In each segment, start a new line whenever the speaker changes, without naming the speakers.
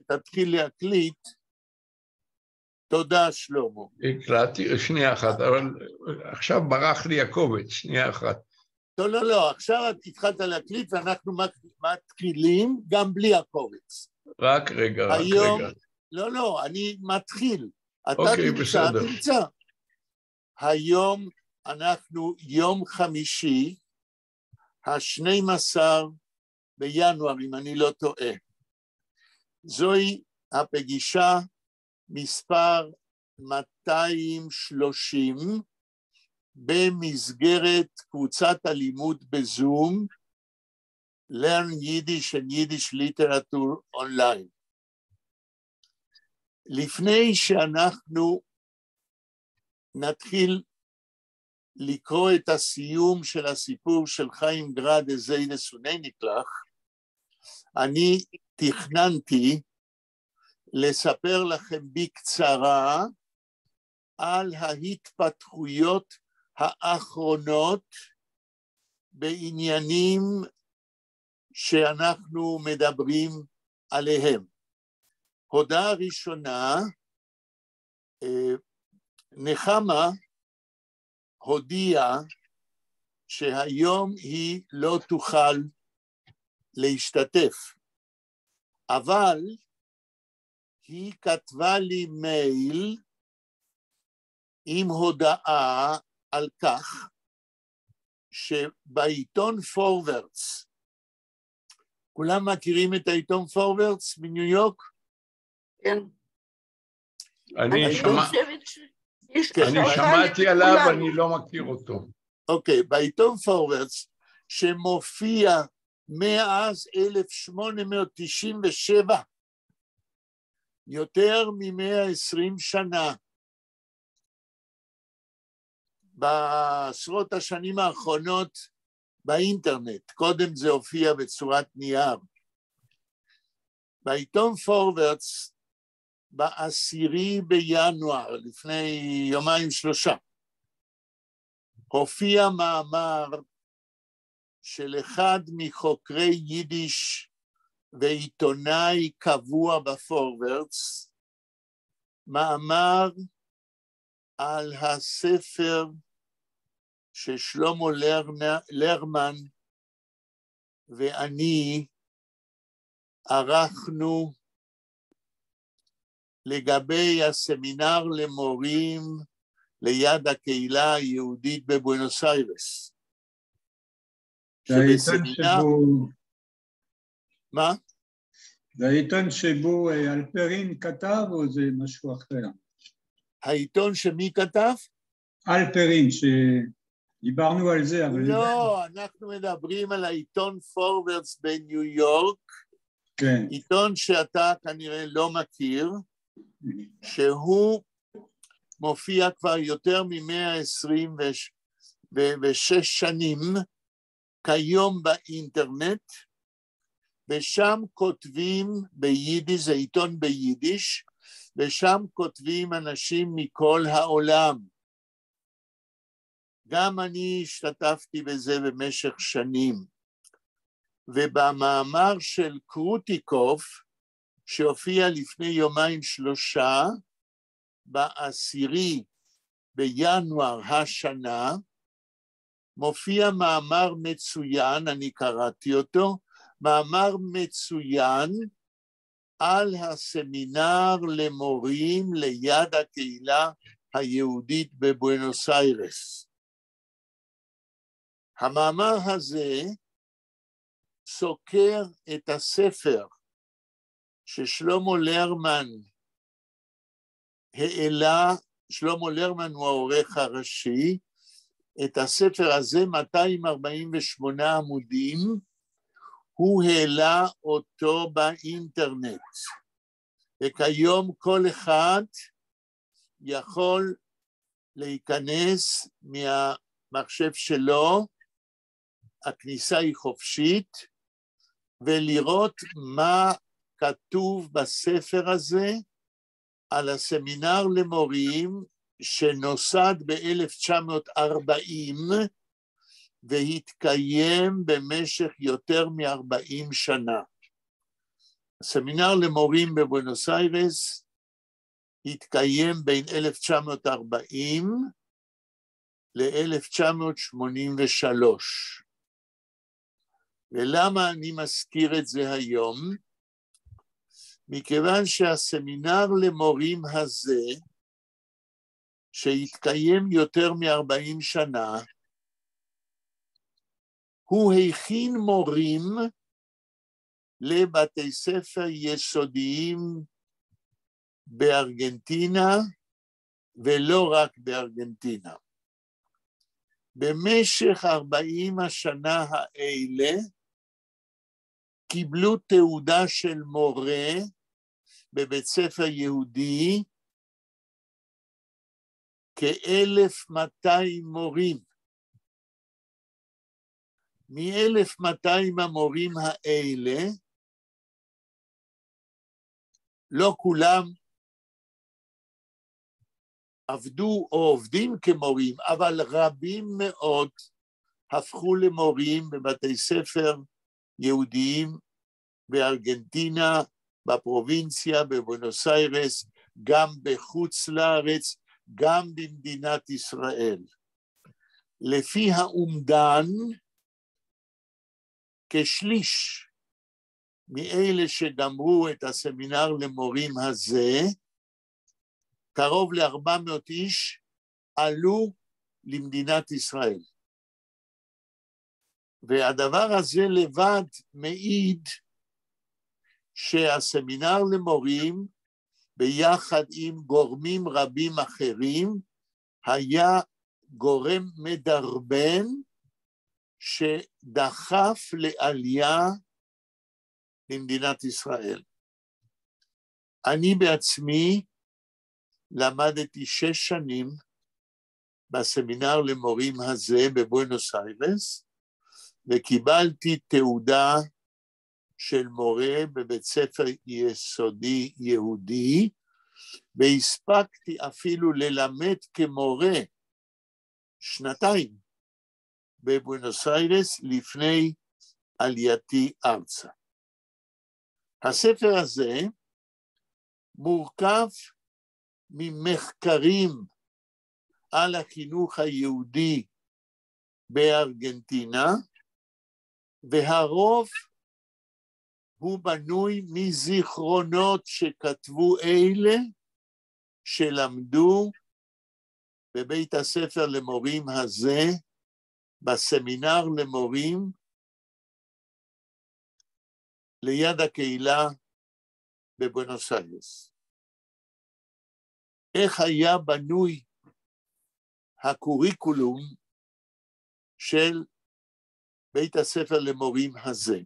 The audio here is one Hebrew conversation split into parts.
תתחיל להקליט. תודה, שלמה.
הקלטתי, שנייה אחת, אבל עכשיו ברח לי הקובץ, שנייה אחת.
לא, עכשיו התחלת להקליט ואנחנו מתחילים גם בלי הקובץ.
רק רגע.
לא, אני מתחיל.
אוקיי, בסדר.
תמצא. היום אנחנו יום חמישי, ה-12 בינואר, אם אני לא טועה. זוהי הפגישה מספר 230 במסגרת קבוצת הלימוד בזום, Learn Yiddish and Yiddish Literature Online. לפני שאנחנו נתחיל לקרוא את הסיום של הסיפור של חיים גרד זיידה סוני נקלח, אני תכננתי לספר לכם בקצרה על ההתפתחויות האחרונות בעניינים שאנחנו מדברים עליהם. הודעה ראשונה, נחמה הודיעה שהיום היא לא תוכל להשתתף, אבל היא כתבה לי מייל עם הודעה על כך שבעיתון פורוורדס, כולם מכירים את העיתון פורוורדס בניו יורק?
כן.
אני שמעתי עליו, אני לא מכיר אותו.
אוקיי, בעיתון פורוורדס, שמופיע מאז 1897, יותר מ-120 שנה, בעשרות השנים האחרונות באינטרנט, קודם זה הופיע בצורת נייר. בעיתון פורוורדס, ב10 בינואר, לפני יומיים שלושה, הופיע מאמר של אחד מחוקרי יידיש ועיתונאי קבוע בפורוורדס, מאמר על הספר ששלמה לרמן ואני ערכנו לגבי הסמינר למורים ליד הקהילה היהודית בבואנוס איירס.
זה העיתון שבו...
מה?
זה העיתון שבו אלפרין כתב או זה משהו אחר?
העיתון שמי כתב?
אלפרין, שדיברנו על זה, אבל...
לא, אנחנו מדברים על העיתון פורוורדס בניו יורק,
כן.
עיתון שאתה כנראה לא מכיר, שהוא מופיע כבר יותר מ-126 שנים כיום באינטרנט, ושם כותבים ביידיש, זה עיתון ביידיש, ושם כותבים אנשים מכל העולם. גם אני השתתפתי בזה במשך שנים. ובמאמר של קרוטיקוף, שהופיע לפני יומיים שלושה, ב10 בינואר השנה, מופיע מאמר מצוין, אני קראתי אותו, מאמר מצוין על הסמינר למורים ליד הקהילה היהודית בבואנוס איירס. המאמר הזה סוקר את הספר ששלמה לרמן העלה, שלמה לרמן הוא העורך הראשי, את הספר הזה 248 עמודים, הוא העלה אותו באינטרנט, וכיום כל אחד יכול להיכנס מהמחשב שלו, הכניסה היא חופשית, ולראות מה כתוב בספר הזה על הסמינר למורים שנוסד ב-1940 והתקיים במשך יותר מ-40 שנה. הסמינר למורים בבואנוס איירס התקיים בין 1940 ל-1983. ולמה אני מזכיר את זה היום? מכיוון שהסמינר למורים הזה, שהתקיים יותר מ-40 שנה, הוא הכין מורים לבתי ספר יסודיים בארגנטינה, ולא רק בארגנטינה. במשך 40 השנה האלה, קיבלו תעודה של מורה בבית ספר יהודי, כ-1,200 מורים. מ-1,200 המורים האלה, לא כולם עבדו או עובדים כמורים, אבל רבים מאוד הפכו למורים בבתי ספר יהודיים בארגנטינה, בפרובינציה, בבואנוס איירס, גם בחוץ לארץ, גם במדינת ישראל. לפי האומדן, כשליש מאלה שגמרו את הסמינר למורים הזה, קרוב ל-400 איש עלו למדינת ישראל. והדבר הזה לבד מעיד שהסמינר למורים, ביחד עם גורמים רבים אחרים, היה גורם מדרבן שדחף לעלייה למדינת ישראל. אני בעצמי למדתי 6 שנים בסמינר למורים הזה בבואנוס איירס, וקיבלתי תעודה של מורה בבית ספר יסודי יהודי, והספקתי אפילו ללמד כמורה 2 בבואנוס איירס לפני עלייתי ארצה. הספר הזה מורכב ממחקרים על החינוך היהודי בארגנטינה, והרוב הוא בנוי מזיכרונות שכתבו אלה שלמדו בבית הספר למורים הזה, בסמינר למורים, ליד הקהילה בבואנוס איירס. איך היה בנוי הקוריקולום של בית הספר למורים הזה?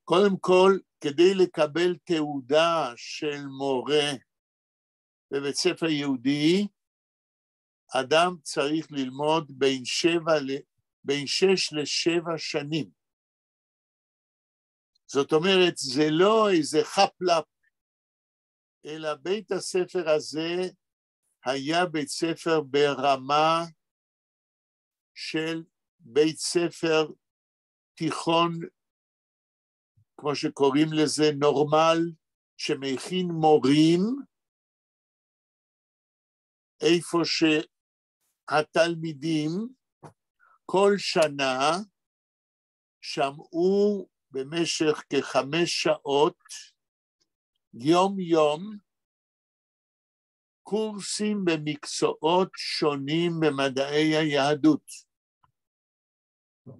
קודם כל, כדי לקבל תעודה של מורה בבית ספר יהודי, אדם צריך ללמוד בין 6 ל-7 שנים. זאת אומרת, זה לא איזה חפלפ, אלא בית הספר הזה היה בית ספר ברמה של בית ספר תיכון, כמו שקוראים לזה, נורמל, שמכין מורים, איפה שהתלמידים כל שנה שמעו במשך כ5 שעות, יום יום, קורסים במקצועות שונים במדעי היהדות.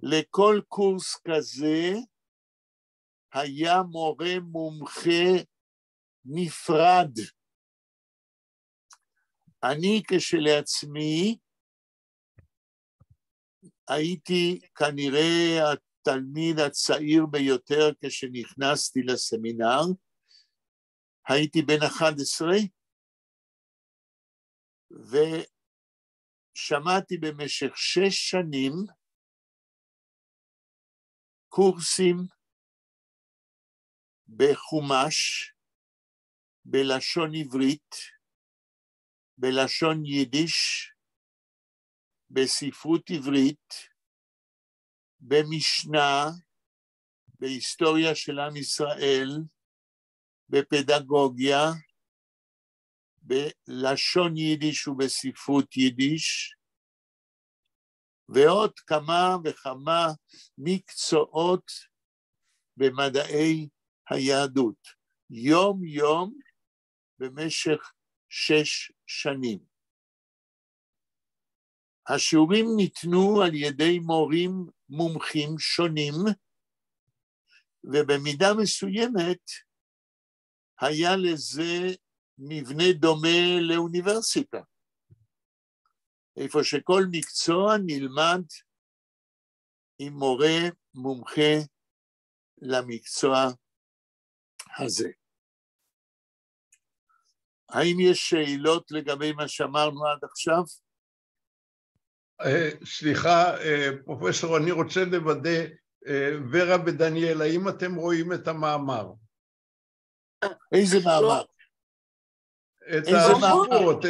לכל קורס כזה היה מורה מומחה נפרד. אני כשלעצמי הייתי כנראה התלמיד הצעיר ביותר כשנכנסתי לסמינר, הייתי בן 11, ושמעתי במשך 6 שנים קורסים בחומש, בלשון עברית, בלשון יידיש, בספרות עברית, במשנה, בהיסטוריה של עם ישראל, בפדגוגיה, בלשון יידיש ובספרות יידיש, ועוד כמה וכמה מקצועות במדעי היהדות, יום יום במשך 6 שנים. השיעורים ניתנו על ידי מורים מומחים שונים, ובמידה מסוימת היה לזה מבנה דומה לאוניברסיטה, איפה שכל מקצוע נלמד עם מורה מומחה למקצוע הזה. האם יש שאלות לגבי מה שאמרנו עד עכשיו?
סליחה, פרופסור, אני רוצה לוודא, ורה ודניאל, האם אתם רואים את המאמר?
איזה מאמר?
את הספרות,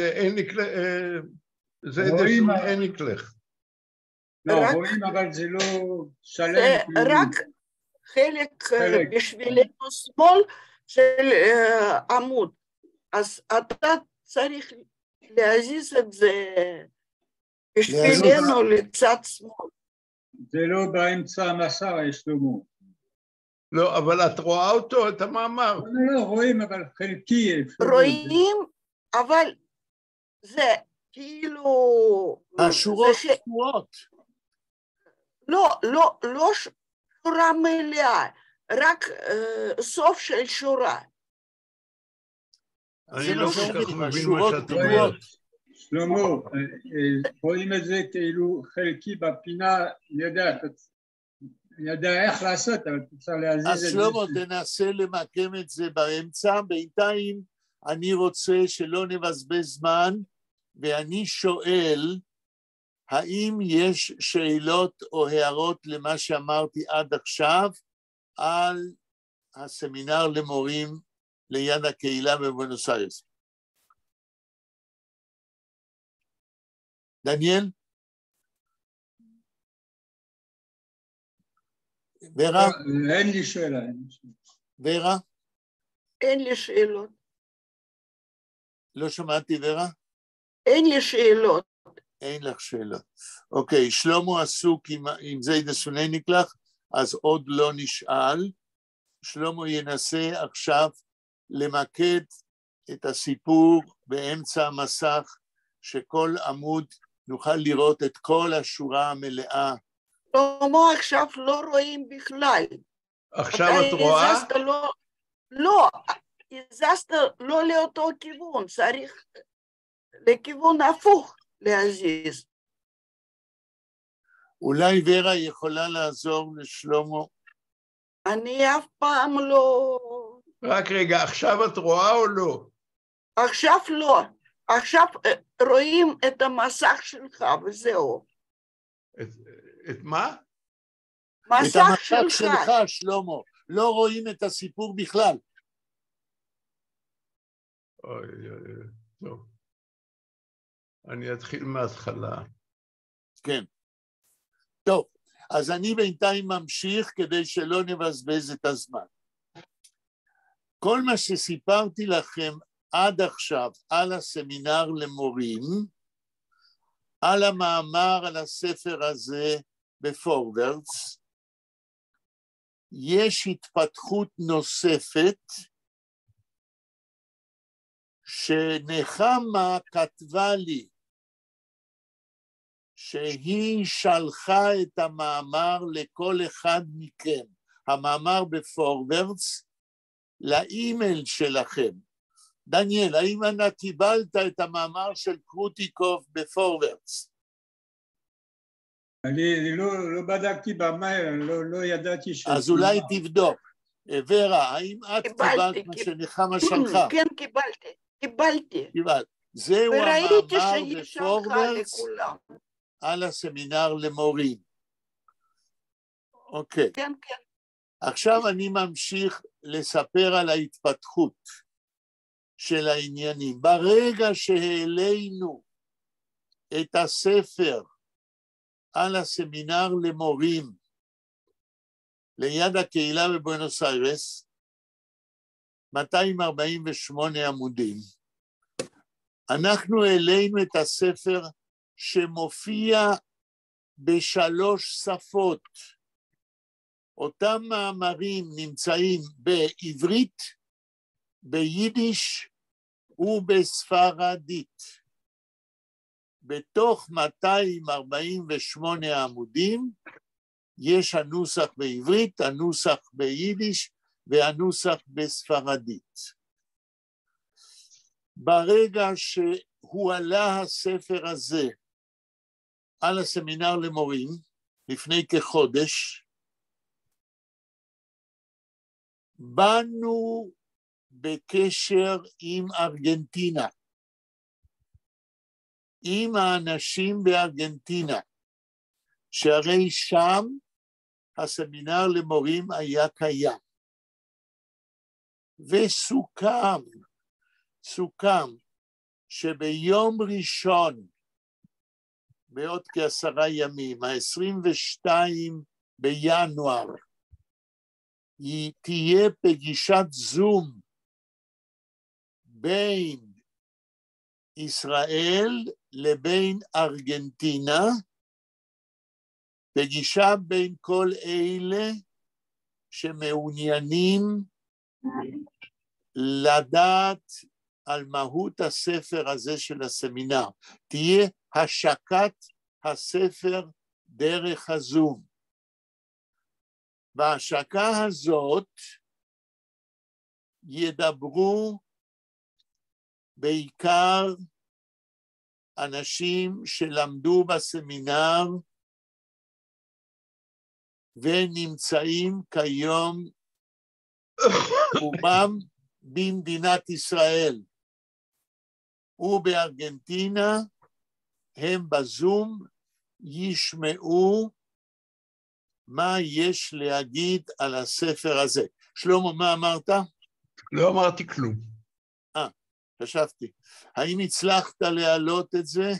זה דשון אניקלך.
לא, רואים, אבל זה לא שלם.
זה רק חלק בשבילנו שמאל של עמוד. אז אתה צריך להזיז את זה בשבילנו לצד שמאל.
זה לא באמצע המסע, שלמה.
לא, אבל את רואה אותו, את המאמר.
לא, רואים, אבל חלקי.
רואים, אבל זה כאילו...
השורות קטועות.
לא שורה מלאה, רק סוף של שורה.
אני לא כל כך מבין מה שאת
אומרת.
אומרת.
שלמה, רואים את זה כאילו חלקי בפינה, אני יודע איך לעשות, אבל תצטרך להזיז את זה.
אז שלמה, תנסה למקם את זה באמצע, בינתיים אני רוצה שלא נבזבז זמן, ואני שואל, האם יש שאלות או הערות למה שאמרתי עד עכשיו, על הסמינר למורים ליד הקהילה בבואנוס איירס? דניאל? ורה?
אין לי שאלה.
ורה?
אין לי שאלות.
לא שמעתי, ורה?
אין לי שאלות.
אין לך שאלות. אוקיי, שלמה עסוק עם זיידה סונניקלך, אז עוד לא נשאל. שלמה ינסה עכשיו למקד את הסיפור באמצע המסך, שכל עמוד נוכל לראות את כל השורה המלאה.
שלמה, עכשיו לא רואים בכלל.
עכשיו את רואה?
לא, הזזת לא לאותו כיוון, צריך לכיוון הפוך להזיז.
אולי ורה יכולה לעזור לשלמה?
אני אף פעם לא...
רק רגע, עכשיו את רואה או לא?
עכשיו לא. עכשיו רואים את המסך שלך וזהו.
את מה?
את המסך שלך, שלמה. לא רואים את הסיפור בכלל.
טוב. אני אתחיל מההתחלה.
כן. טוב, אז אני בינתיים ממשיך כדי שלא נבזבז את הזמן. כל מה שסיפרתי לכם עד עכשיו על הסמינר למורים, על המאמר, על הספר הזה בפורוורץ, יש התפתחות נוספת שנחמה כתבה לי שהיא שלחה את המאמר לכל אחד מכם, המאמר בפורוורץ, לאימייל שלכם. דניאל, האם אתה קיבלת את המאמר של קרוטיקוב בפורוורץ?
אני לא בדקתי במייל, לא ידעתי ש...
אז אולי תבדוק. ורה, האם את קיבלת מה שנחמה שלחה?
כן, קיבלתי.
זהו המאמר בפורוורץ
לכולם.
על הסמינר למורים. אוקיי.
כן.
עכשיו אני ממשיך לספר על ההתפתחות של העניינים. ברגע שהעלינו את הספר על הסמינר למורים ליד הקהילה בבואנוס איירס, 248 עמודים. אנחנו העלינו את הספר שמופיע ב3 שפות. אותם מאמרים נמצאים בעברית, ביידיש ובספרדית. בתוך 248 עמודים יש הנוסח בעברית, הנוסח ביידיש והנוסח בספרדית. ברגע שהועלה הספר הזה על הסמינר למורים, לפני כחודש, באנו בקשר עם ארגנטינה, עם האנשים בארגנטינה, שהרי שם הסמינר למורים היה קיים. וסוכם שביום ראשון, בעוד כ10 ימים, ה-22 בינואר, תהיה פגישת זום בין ישראל לבין ארגנטינה, פגישה בין כל אלה שמעוניינים לדעת על מהות הספר הזה של הסמינר. תהיה השקת הספר דרך הזום. בהשקה הזאת ידברו בעיקר אנשים שלמדו בסמינר ונמצאים כיום רובם במדינת ישראל ובארגנטינה, הם בזום ישמעו מה יש להגיד על הספר הזה. שלמה, מה אמרת?
לא אמרתי כלום.
חשבתי. האם הצלחת להעלות את זה?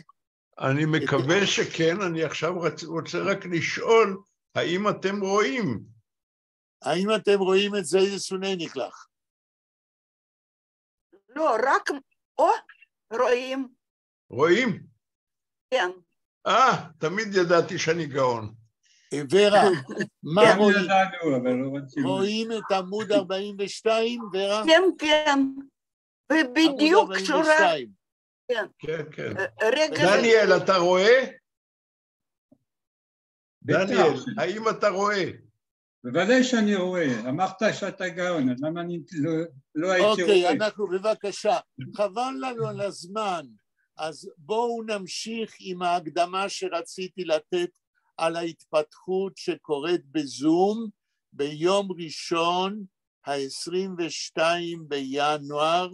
אני מקווה שכן, אני עכשיו רוצה רק לשאול, האם אתם רואים?
האם אתם רואים את זה? איזה סוני נקלח?
לא, רק רואים.
רואים?
כן.
תמיד ידעתי שאני גאון.
ורה, מה רואים?
ידענו, אבל לא רצינו.
רואים את עמוד 42, ורה?
כן, כן. ובדיוק שורה.
כן, כן.
רגע.
דניאל, אתה רואה? דניאל, האם אתה רואה?
בוודאי שאני רואה. אמרת שאתה גאון, אז למה אני לא הייתי רואה?
אוקיי, אנחנו בבקשה. חבל לנו על הזמן, אז בואו נמשיך עם ההקדמה שרציתי לתת על ההתפתחות שקורית בזום ביום ראשון, ה-22 בינואר,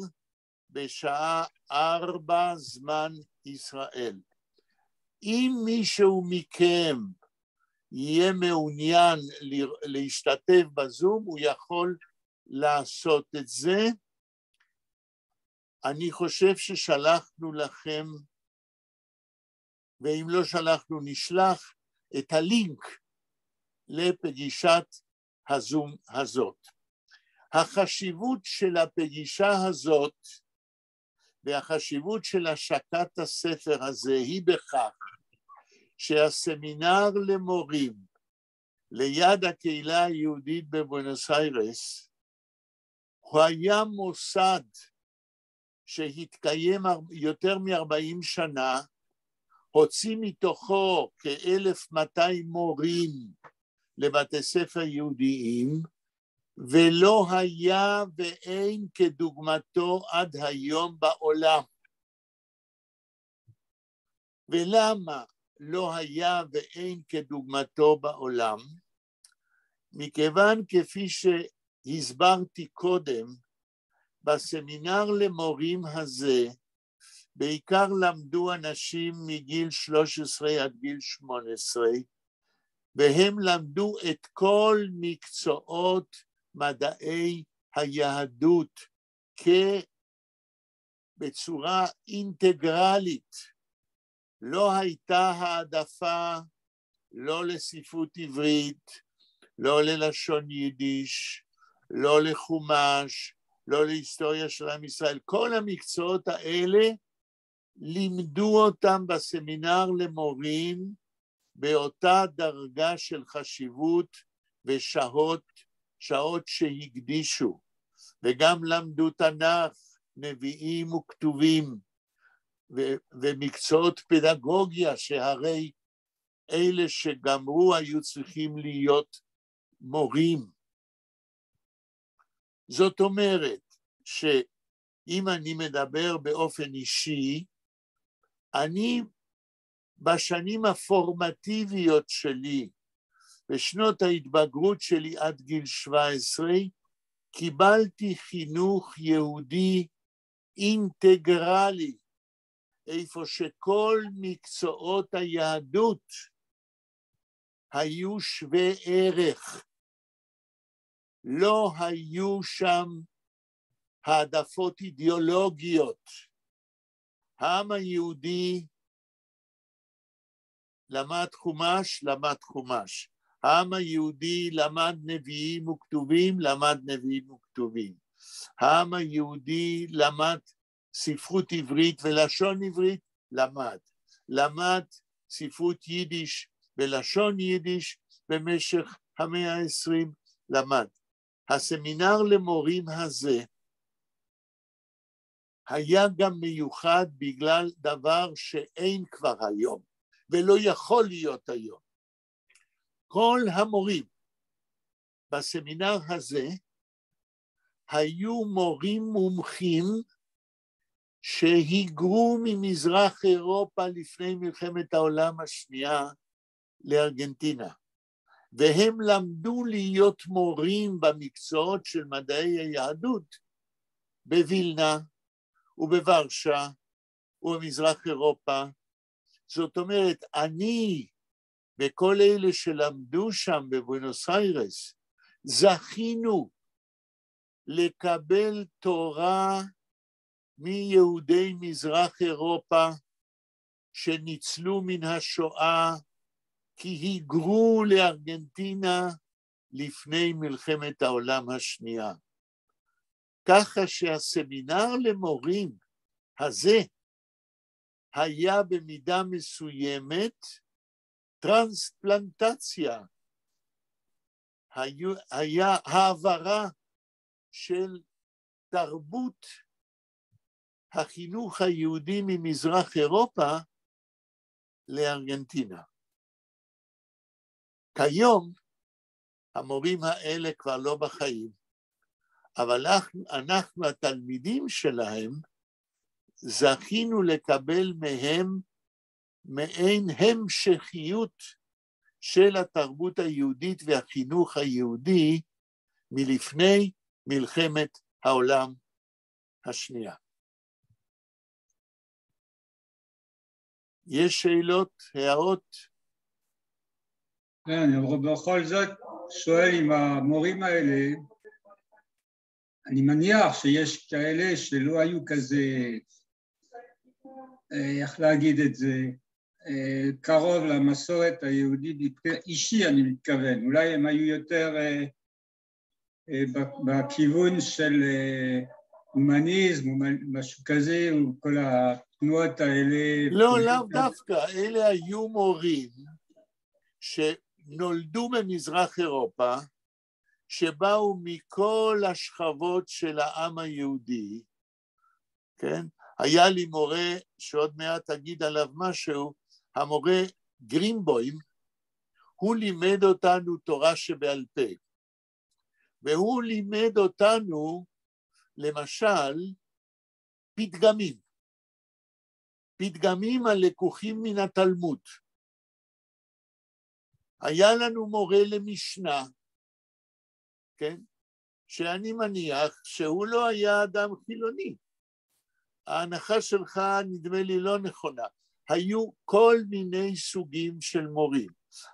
בשעה 4 זמן ישראל. אם מישהו מכם יהיה מעוניין להשתתף בזום, הוא יכול לעשות את זה. אני חושב ששלחנו לכם, ואם לא שלחנו נשלח, את הלינק לפגישת הזום הזאת. החשיבות של הפגישה הזאת והחשיבות של השקת הספר הזה היא בכך שהסמינר למורים ליד הקהילה היהודית בבואנוס איירס הוא היה מוסד שהתקיים יותר מ-40 שנה, הוציא מתוכו כ-1,200 מורים לבתי ספר יהודיים, ולא היה ואין כדוגמתו עד היום בעולם. ולמה לא היה ואין כדוגמתו בעולם? מכיוון כפי שהסברתי קודם, בסמינר למורים הזה, בעיקר למדו אנשים מגיל 13 עד גיל 18, והם למדו את כל מקצועות מדעי היהדות בצורה אינטגרלית. לא הייתה העדפה לא לספרות עברית, לא ללשון יידיש, לא לחומש, לא להיסטוריה של עם ישראל. כל המקצועות האלה לימדו אותם בסמינר למורים באותה דרגה של חשיבות ושעות שהקדישו, וגם למדו תנ"ך, נביאים וכתובים, ומקצועות פדגוגיה, שהרי אלה שגמרו היו צריכים להיות מורים. זאת אומרת שאם אני מדבר באופן אישי, אני בשנים הפורמטיביות שלי, בשנות ההתבגרות שלי עד גיל 17, קיבלתי חינוך יהודי אינטגרלי, איפה שכל מקצועות היהדות היו שווה ערך. לא היו שם העדפות אידיאולוגיות. העם היהודי למד חומש. העם היהודי למד נביאים וכתובים, העם היהודי למד ספרות עברית ולשון עברית, למד ספרות יידיש ולשון יידיש במשך המאה ה-20, למד. הסמינר למורים הזה היה גם מיוחד בגלל דבר שאין כבר היום, ולא יכול להיות היום. כל המורים בסמינר הזה היו מורים מומחים שהיגרו ממזרח אירופה לפני מלחמת העולם השנייה לארגנטינה, והם למדו להיות מורים במקצועות של מדעי היהדות בווילנה ובוורשה ובמזרח אירופה. זאת אומרת, אני וכל אלה שלמדו שם בבואנוס איירס, זכינו לקבל תורה מיהודי מזרח אירופה שניצלו מן השואה, כי היגרו לארגנטינה לפני מלחמת העולם השנייה. ככה שהסמינר למורים הזה היה במידה מסוימת טרנספלנטציה, היה העברה של תרבות החינוך היהודי ממזרח אירופה לארגנטינה. כיום המורים האלה כבר לא בחיים, אבל אנחנו התלמידים שלהם זכינו לקבל מהם מעין המשכיות של התרבות היהודית והחינוך היהודי מלפני מלחמת העולם השנייה. יש שאלות, הערות?
כן, אבל בכל זאת שואל אם המורים האלה, אני מניח שיש כאלה שלא היו כזה, איך להגיד את זה, קרוב למסורת היהודית, אישי אני מתכוון, אולי הם היו יותר בכיוון של הומניזם או משהו כזה, או כל התנועות האלה.
לא, לאו דווקא, אלה היו מורים שנולדו במזרח אירופה, שבאו מכל השכבות של העם היהודי, כן? היה לי מורה שעוד מעט אגיד עליו משהו, המורה גרינבוים, הוא לימד אותנו תורה שבעל פה, והוא לימד אותנו למשל פתגמים הלקוחים מן התלמוד. היה לנו מורה למשנה, כן? שאני מניח שהוא לא היה אדם חילוני. ההנחה שלך נדמה לי לא נכונה. היו כל מיני סוגים של מורים.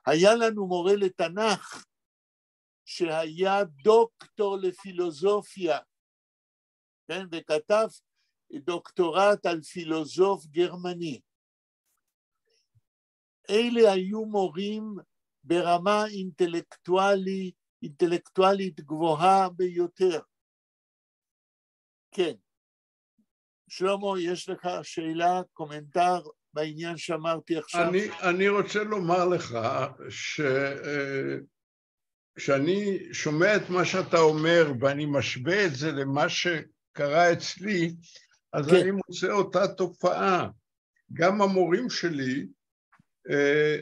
היה לנו מורה לתנ"ך שהיה דוקטור לפילוסופיה, כן? וכתב דוקטורט על פילוסוף גרמני. אלה היו מורים ברמה אינטלקטואלית גבוהה ביותר. כן. שלמה, יש לך שאלה, קומנטר בעניין שאמרתי עכשיו?
אני רוצה לומר לך שאני שומע את מה שאתה אומר ואני משווה את זה למה שקרה אצלי, אז
כן.
אני מוצא אותה תופעה. גם המורים שלי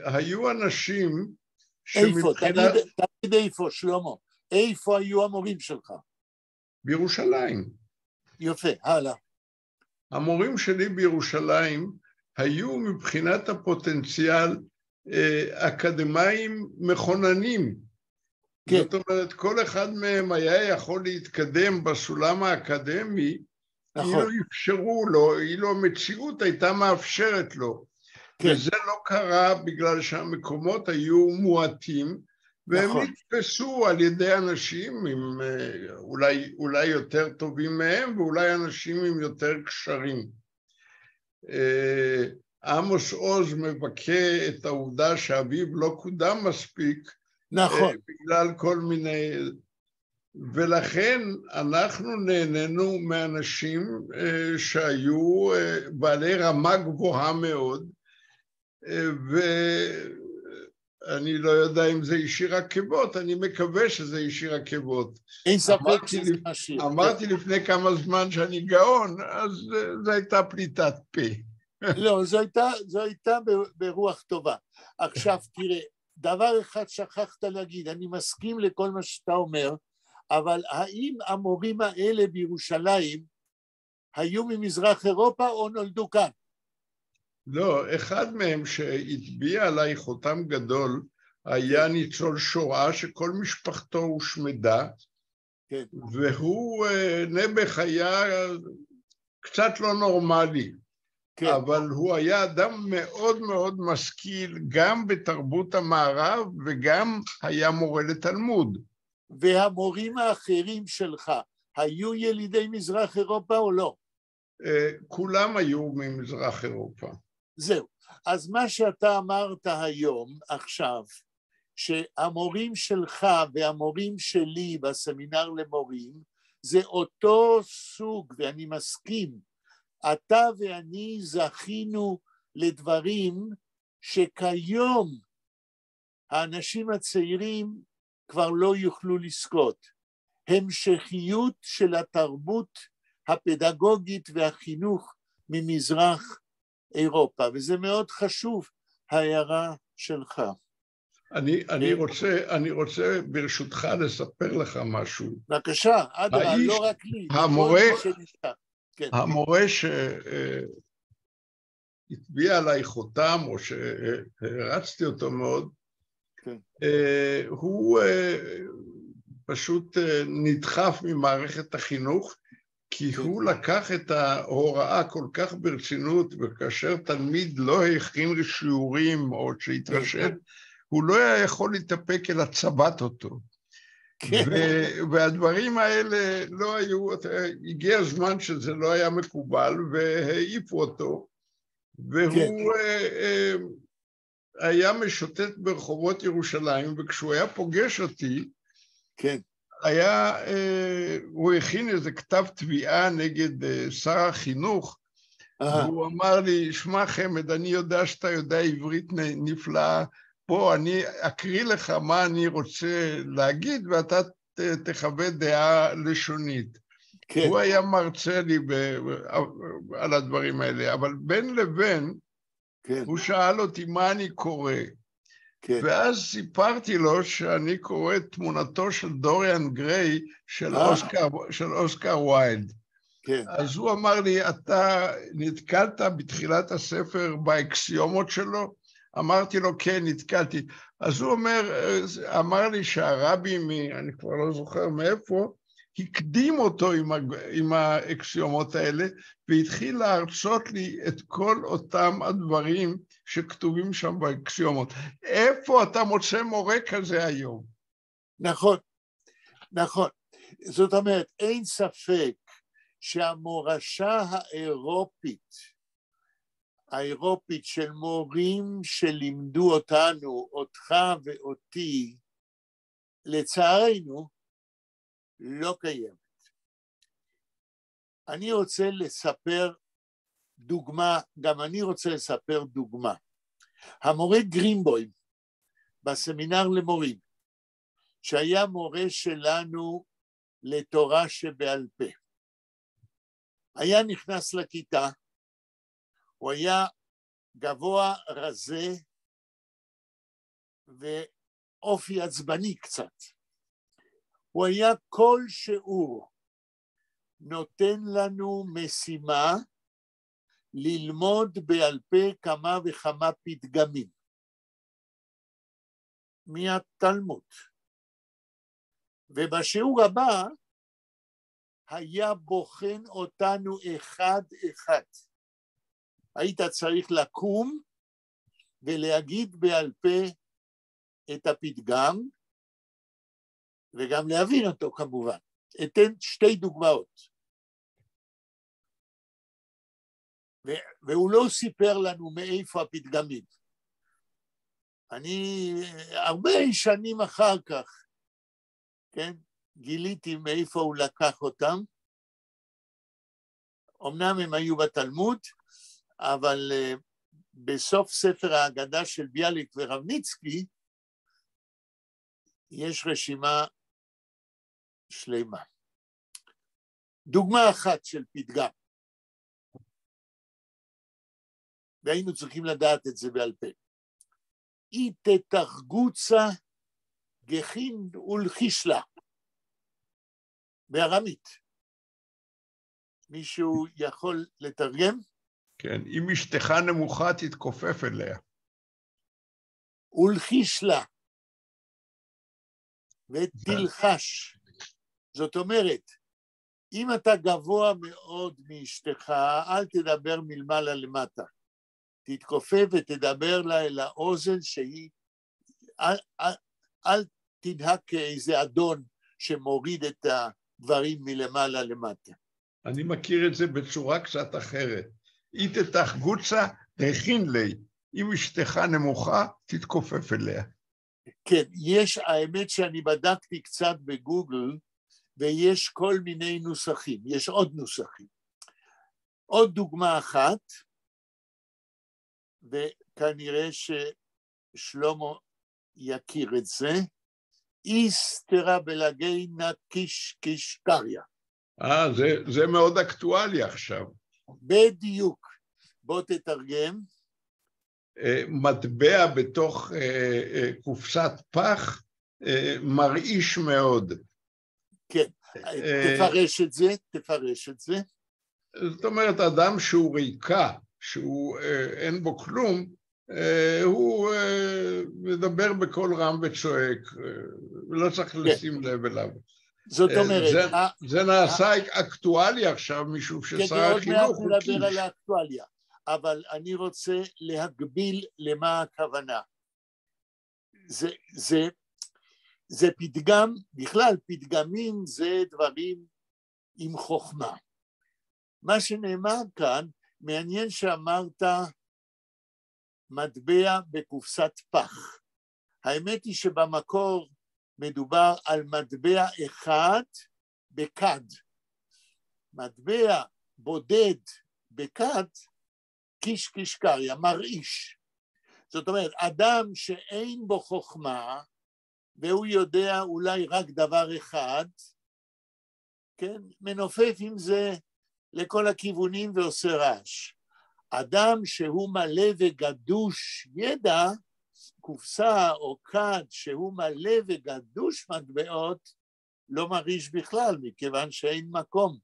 היו אנשים
איפה? תגיד איפה, שלמה. איפה היו המורים שלך?
בירושלים.
יפה, הלאה.
המורים שלי בירושלים היו מבחינת הפוטנציאל אקדמיים מכוננים.
כן.
זאת אומרת, כל אחד מהם היה יכול להתקדם בסולם האקדמי,
נכון.
אילו אפשרו לו, אילו המציאות הייתה מאפשרת לו.
כן.
וזה לא קרה בגלל שהמקומות היו מועטים, והם
נכון.
נתפסו על ידי אנשים עם אולי יותר טובים מהם, ואולי אנשים עם יותר קשרים. עמוס עוז מבכה את העובדה שאביו לא קודם מספיק,
נכון.
בגלל כל מיני... ולכן אנחנו נהנינו מאנשים שהיו בעלי רמה גבוהה מאוד, ואני לא יודע אם זה אישי עקבות, אני מקווה שזה אישי עקבות.
אין ספק שזה משאיר.
אמרתי לפני כמה זמן שאני גאון, אז זו הייתה פליטת פה.
לא, זו הייתה ברוח טובה. עכשיו תראה, דבר אחד שכחת להגיד, אני מסכים לכל מה שאתה אומר, אבל האם המורים האלה בירושלים היו ממזרח אירופה או נולדו כאן?
לא, אחד מהם שהטביע עליי חותם גדול היה ניצול שואה שכל משפחתו הושמדה,
כן.
והוא נעבך היה קצת לא נורמלי,
כן.
אבל הוא היה אדם מאוד מאוד משכיל גם בתרבות המערב וגם היה מורה לתלמוד.
והמורים האחרים שלך היו ילידי מזרח אירופה או לא?
כולם היו ממזרח אירופה.
זהו. אז מה שאתה אמרת היום, עכשיו, שהמורים שלך והמורים שלי בסמינר למורים, זה אותו סוג, ואני מסכים, אתה ואני זכינו לדברים שכיום האנשים הצעירים כבר לא יוכלו לזכות. המשכיות של התרבות הפדגוגית והחינוך ממזרח אירופה, וזה מאוד חשוב, ההערה שלך.
אני רוצה ברשותך לספר לך משהו.
בבקשה, אדרבה, לא רק לי.
המורה שהטביע עליי חותם, או שהרצתי אותו מאוד, הוא פשוט נדחף ממערכת החינוך, כי הוא לקח את ההוראה כל כך ברצינות, וכאשר תלמיד לא הכין שיעורים או שהתרשל, הוא לא היה יכול להתאפק אלא צבט אותו. והדברים האלה לא היו, הגיע הזמן שזה לא היה מקובל, והעיפו אותו, והוא היה משוטט ברחובות ירושלים, וכשהוא היה פוגש אותי, הוא הכין איזה כתב תביעה נגד שר החינוך, והוא אמר לי, שמע חמד, אני יודע שאתה יודע עברית נפלאה, פה אני אקריא לך מה אני רוצה להגיד, ואתה תחווה דעה לשונית. הוא היה מרצה לי על הדברים האלה, אבל בין לבין, הוא שאל אותי מה אני קורא. ואז סיפרתי לו שאני קורא את תמונתו של דוריאן גריי של אוסקר ויילד. אז הוא אמר לי, אתה נתקלת בתחילת הספר באקסיומות שלו? אמרתי לו, כן, נתקלתי. אז הוא אמר לי שהרבי, אני כבר לא זוכר מאיפה, הקדים אותו עם האקסיומות האלה, והתחיל להרצות לי את כל אותם הדברים שכתובים שם באקסיומות. איפה אתה מוצא מורה כזה היום?
נכון, נכון. זאת אומרת, אין ספק שהמורשה האירופית של מורים שלימדו אותנו, אותך ואותי, לצערנו, לא קיימת. אני רוצה לספר דוגמה, גם אני רוצה לספר דוגמה. המורה גרינבוים, בסמינר למורים, שהיה מורה שלנו לתורה שבעל פה, היה נכנס לכיתה, הוא היה גבוה, רזה, ואופי עצבני קצת. הוא היה כל שיעור נותן לנו משימה ללמוד בעל פה כמה וכמה פתגמים מהתלמוד. ובשיעור הבא היה בוחן אותנו אחד אחד. היית צריך לקום ולהגיד בעל פה את הפתגם, וגם להבין אותו כמובן. אתן שתי דוגמאות. והוא לא סיפר לנו מאיפה הפתגמים. אני הרבה שנים אחר כך, כן, גיליתי מאיפה הוא לקח אותם. אמנם הם היו בתלמוד, אבל בסוף ספר ההגדה של ביאליק ורבניצקי, יש רשימה שלמה. דוגמה אחת של פתגם, והיינו צריכים לדעת את זה בעל פה. איתה תחגוצה גחין ולחישלה, בארמית. מישהו יכול לתרגם?
כן, אם אשתך נמוכה תתכופף אליה.
ולחישלה, ותלחש. זאת אומרת, אם אתה גבוה מאוד מאשתך, אל תדבר מלמעלה למטה. תתכופף ותדבר לה אל האוזן שהיא, אל תנהג כאיזה אדון שמוריד את הדברים מלמעלה למטה.
אני מכיר את זה בצורה קצת אחרת. איתה תחגוצה הכין לי, אם אשתך נמוכה תתכופף אליה. כן,
יש, האמת שאני בדקתי קצת בגוגל, ויש כל מיני נוסחים, יש עוד נוסחים. עוד דוגמה אחת, וכנראה ששלמה יכיר את זה, איסתרה בלגיינה קיש קריה.
זה מאוד אקטואלי עכשיו.
בדיוק. בוא תתרגם.
מטבע בתוך קופסת פח מרעיש מאוד.
כן, תפרש את זה.
זאת אומרת, אדם שהוא ריקה, שהוא אין בו כלום, הוא מדבר בקול רם וצועק, ולא צריך לשים לב אליו.
זאת אומרת,
זה נעשה אקטואלי עכשיו, משום ששר החינוך הוא קיש.
נדבר על האקטואליה, אבל אני רוצה להגביל למה הכוונה. זה פתגם, בכלל פתגמים זה דברים עם חוכמה. מה שנאמר כאן, מעניין שאמרת מטבע בקופסת פח. האמת היא שבמקור מדובר על מטבע אחד בכד. מטבע בודד בכד, קיש קריה, מרעיש. זאת אומרת, אדם שאין בו חוכמה, והוא יודע אולי רק דבר אחד, כן, מנופף עם זה לכל הכיוונים ועושה רעש. אדם שהוא מלא וגדוש ידע, קופסה או כד שהוא מלא וגדוש מטבעות, לא מרעיש בכלל, מכיוון שאין מקום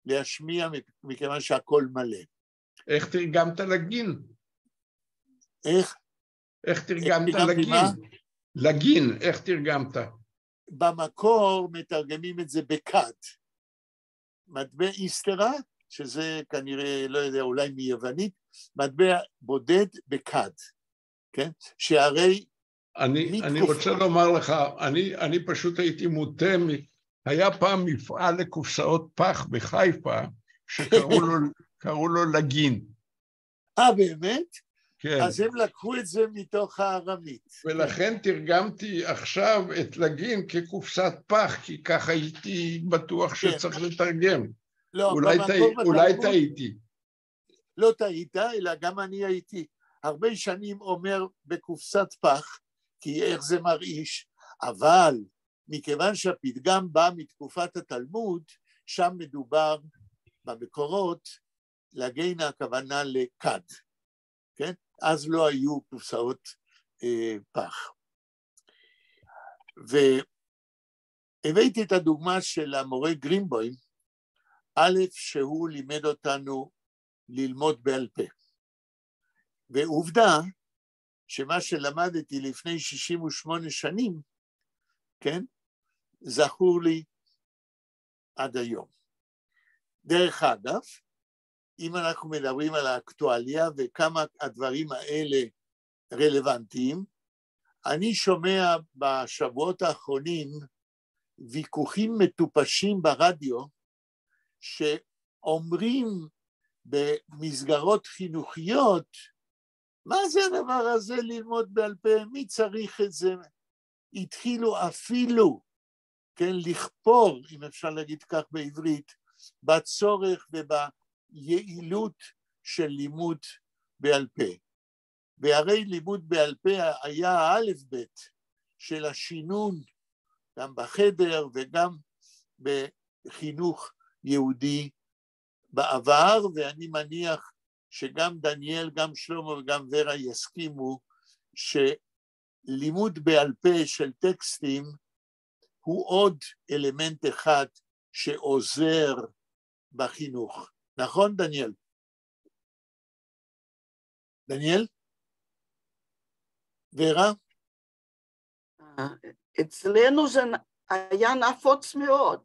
להשמיע, מכיוון שהכל מלא.
איך תרגמת לגין? איך תרגמת לגין? לגין, איך תרגמת?
במקור מתרגמים את זה בכד. מטבע איסתרה, שזה כנראה, לא יודע, אולי מיוונית, מטבע בודד בכד, כן? שהרי...
אני רוצה לומר לך, אני פשוט הייתי מוטה, היה פעם מפעל לקופסאות פח בחיפה, שקראו לו לגין.
באמת?
כן.
אז הם לקחו את זה מתוך הארמית.
ולכן תרגמתי עכשיו את לגין כקופסת פח, כי ככה הייתי בטוח שצריך לתרגם.
לא,
אולי טעיתי.
לא טעית, אלא גם אני הייתי הרבה שנים אומר בקופסת פח, כי איך זה מרעיש, אבל מכיוון שהפתגם בא מתקופת התלמוד, שם מדובר במקורות, לגיינה הכוונה לכד, כן? אז לא היו קופסאות פח. והבאתי את הדוגמה של המורה גרינבוים, א', שהוא לימד אותנו ללמוד בעל פה. ועובדה שמה שלמדתי לפני 68 שנים, כן, זכור לי עד היום. דרך אגב, אם אנחנו מדברים על האקטואליה וכמה הדברים האלה רלוונטיים, אני שומע בשבועות האחרונים ויכוחים מטופשים ברדיו, שאומרים במסגרות חינוכיות, מה זה הדבר הזה ללמוד בעל פה? מי צריך את זה? התחילו אפילו, כן, לכפור, אם אפשר להגיד כך בעברית, בצורך וביעילות של לימוד בעל פה. והרי לימוד בעל פה היה האלף בית של השינון, גם בחדר וגם בחינוך יהודי בעבר, ואני מניח שגם דניאל, גם שלמה וגם ורה יסכימו שלימוד בעל פה של טקסטים הוא עוד אלמנט אחד שעוזר בחינוך. נכון, דניאל? דניאל? ורה?
אצלנו זה היה נפוץ מאוד.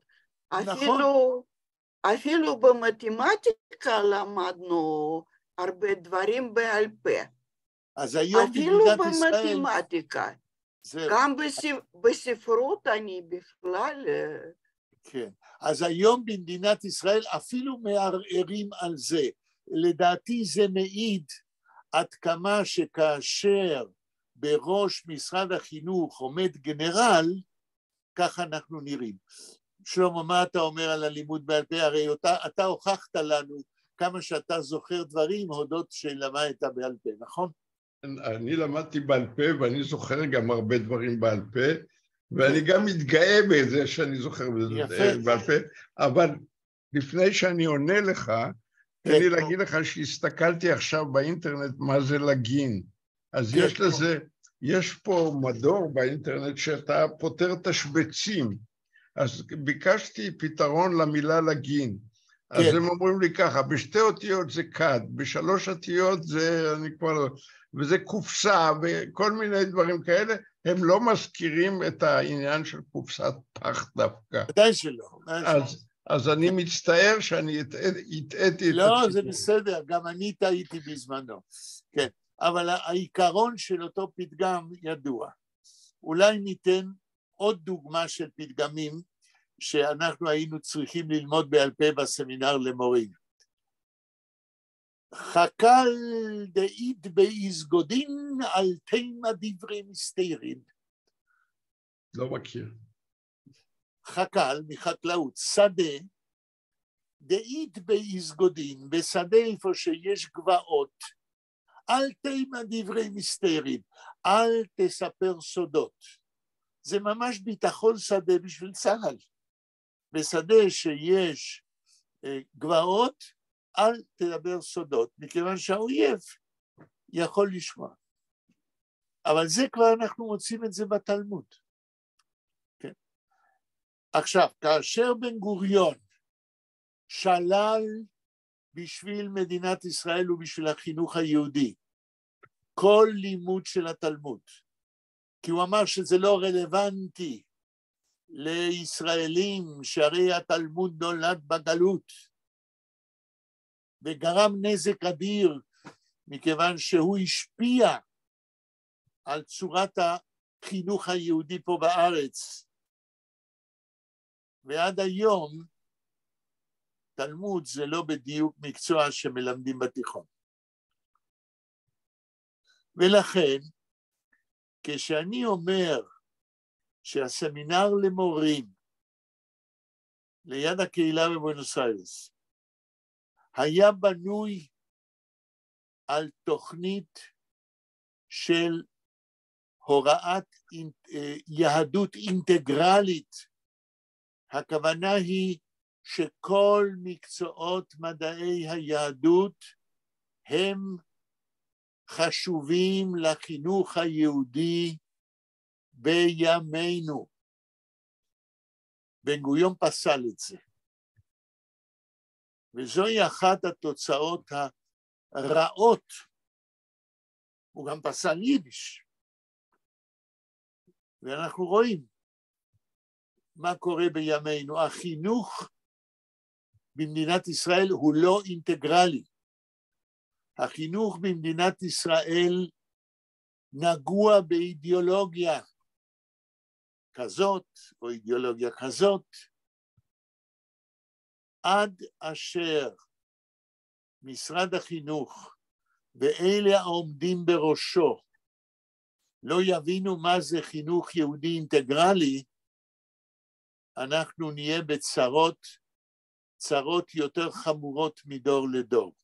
נכון.
אפילו במתמטיקה למדנו הרבה דברים בעל פה.
אז היום
אפילו
במדינת ישראל...
במתמטיקה.
זהו.
גם בספרות אני בכלל...
כן. אז היום במדינת ישראל אפילו מערערים על זה. לדעתי זה מעיד עד כמה שכאשר בראש משרד החינוך עומד גנרל, ככה אנחנו נראים. שלמה, מה אתה אומר על הלימוד בעל פה? הרי אתה הוכחת לנו כמה שאתה זוכר דברים, הודות שלמדת בעל פה, נכון?
אני למדתי בעל פה, ואני זוכר גם הרבה דברים בעל פה, ואני גם מתגאה בזה שאני זוכר בעל פה, אבל לפני שאני עונה לך, תן לי להגיד לך שהסתכלתי עכשיו באינטרנט מה זה לגין. אז יש לזה, יש פה מדור באינטרנט שאתה פותר תשבצים, אז ביקשתי פתרון למילה לגין. אז הם אומרים לי ככה, בשתי אותיות זה כד, בשלוש אותיות זה, אני כבר לא, וזה קופסה וכל מיני דברים כאלה, הם לא מזכירים את העניין של קופסת פח דווקא.
ודאי שלא.
אז אני מצטער שאני הטעיתי את הסיפור.
לא, זה בסדר, גם אני טעיתי בזמנו. כן, אבל העיקרון של אותו פתגם ידוע. אולי ניתן עוד דוגמה של פתגמים, שאנחנו היינו צריכים ללמוד בעל פה בסמינר למורים. חקל דאית באיזגודין על תימה דברי מסתירין.
לא מכיר.
חקל מחקלאות, שדה, דאית באיזגודין, בשדה איפה שיש גבעות, אל תימה דברי מסתירין, אל תספר סודות. זה ממש ביטחון שדה בשביל צה"ל. בשדה שיש גבעות, אל תדבר סודות, מכיוון שהאויב יכול לשמוע. אבל זה כבר אנחנו מוצאים את זה בתלמוד. כן. עכשיו, כאשר בן גוריון שלל בשביל מדינת ישראל ובשביל החינוך היהודי, כל לימוד של התלמוד, כי הוא אמר שזה לא רלוונטי לישראלים, שהרי התלמוד נולד בגלות, וגרם נזק אדיר, מכיוון שהוא השפיע על צורת החינוך היהודי פה בארץ. ועד היום, תלמוד זה לא בדיוק מקצוע שמלמדים בתיכון. ולכן, כשאני אומר שהסמינר למורים ליד הקהילה בבואנוס איירס היה בנוי על תוכנית של הוראת יהדות אינטגרלית. הכוונה היא שכל מקצועות מדעי היהדות הם חשובים לחינוך היהודי בימינו. בן גוריון פסל את זה. וזוהי אחת התוצאות הרעות. הוא גם פסל יידיש. ואנחנו רואים מה קורה בימינו. החינוך במדינת ישראל הוא לא אינטגרלי. החינוך במדינת ישראל נגוע באידיאולוגיה כזאת או אידיאולוגיה כזאת, עד אשר משרד החינוך ואלה העומדים בראשו לא יבינו מה זה חינוך יהודי אינטגרלי, אנחנו נהיה צרות יותר חמורות מדור לדור.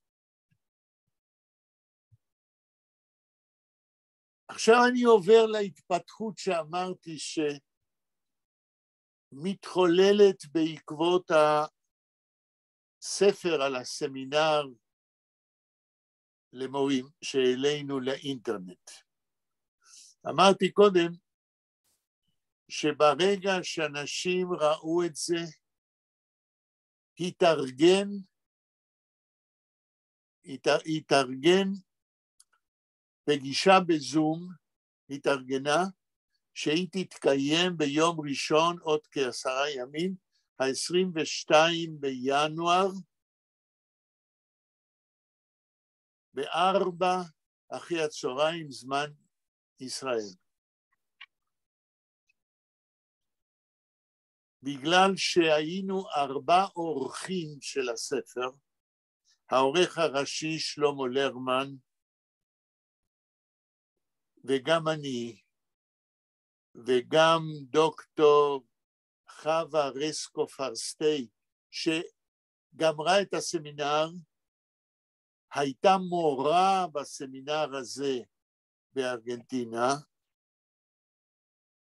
עכשיו אני עובר להתפתחות שאמרתי שמתחוללת בעקבות הספר על הסמינר למורים שהעלינו לאינטרנט. אמרתי קודם שברגע שאנשים ראו את זה, התארגן פגישה בזום, התארגנה, שהיא תתקיים ביום ראשון עוד כ10 ימים, ה-22 בינואר, ב-4 אחרי הצהריים זמן ישראל. בגלל שהיינו 4 אורחים של הספר, העורך הראשי שלמה לרמן, וגם אני, וגם דוקטור חווה רסקו פרסטי, שגמרה את הסמינר, הייתה מורה בסמינר הזה בארגנטינה,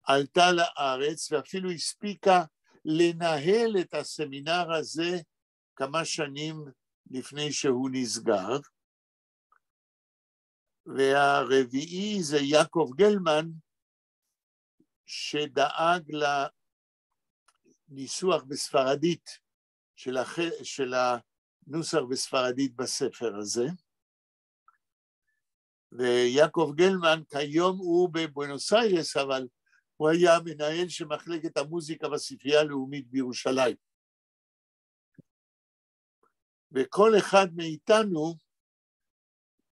עלתה לארץ ואפילו הספיקה לנהל את הסמינר הזה כמה שנים לפני שהוא נסגר. והרביעי זה יעקב גלמן, שדאג לניסוח בספרדית של הנוסח בספרדית בספר הזה. ויעקב גלמן כיום הוא בבואנוס איירס, אבל הוא היה מנהל של מחלקת המוזיקה בספרייה הלאומית בירושלים. וכל אחד מאיתנו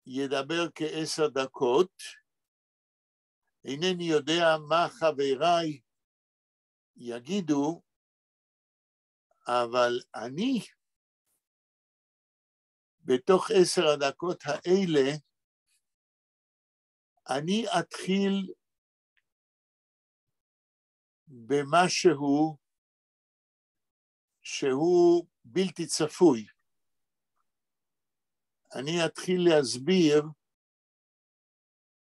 ידבר כ10 דקות. אינני יודע מה חבריי יגידו, אבל אני בתוך 10 הדקות האלה, אני אתחיל במשהו שהוא בלתי צפוי. אני אתחיל להסביר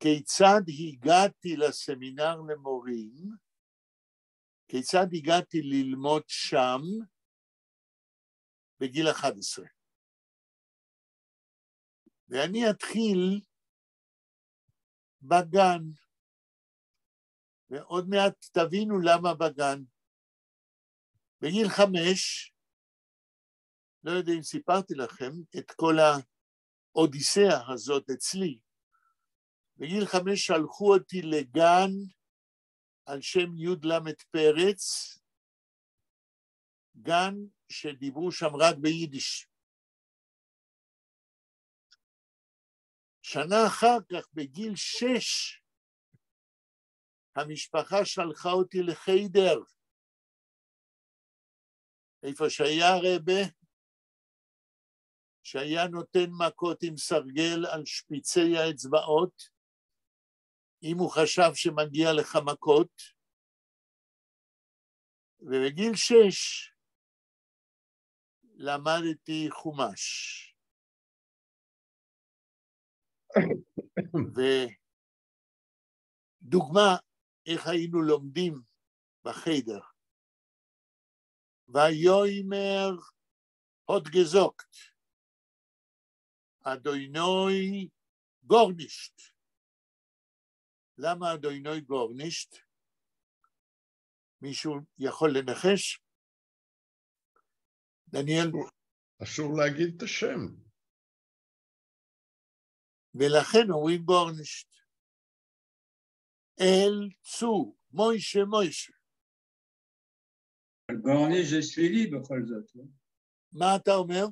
כיצד הגעתי לסמינר למורים, כיצד הגעתי ללמוד שם בגיל 11. ואני אתחיל בגן, ועוד מעט תבינו למה בגן. בגיל 5, לא יודע אם סיפרתי לכם את כל האודיסאה הזאת אצלי. בגיל 5 שלחו אותי לגן על שם י' פרץ, גן שדיברו שם רק ביידיש. שנה אחר כך, בגיל 6, המשפחה שלחה אותי לחיידר, איפה שהיה רבה, שהיה נותן מכות עם סרגל על שפיצי האצבעות, אם הוא חשב שמגיע לך מכות, ובגיל 6 למדתי חומש. ודוגמה איך היינו לומדים בחדר. ויאמר הוד גזוקט, אדוני גורנישט. למה אדוני גורנישט? מישהו יכול לנחש? דניאל?
אסור להגיד את השם.
ולכן אומרים גורנישט. אל צו, מוישה מוישה.
גורניש זה שלילי בכל זאת.
מה אתה אומר?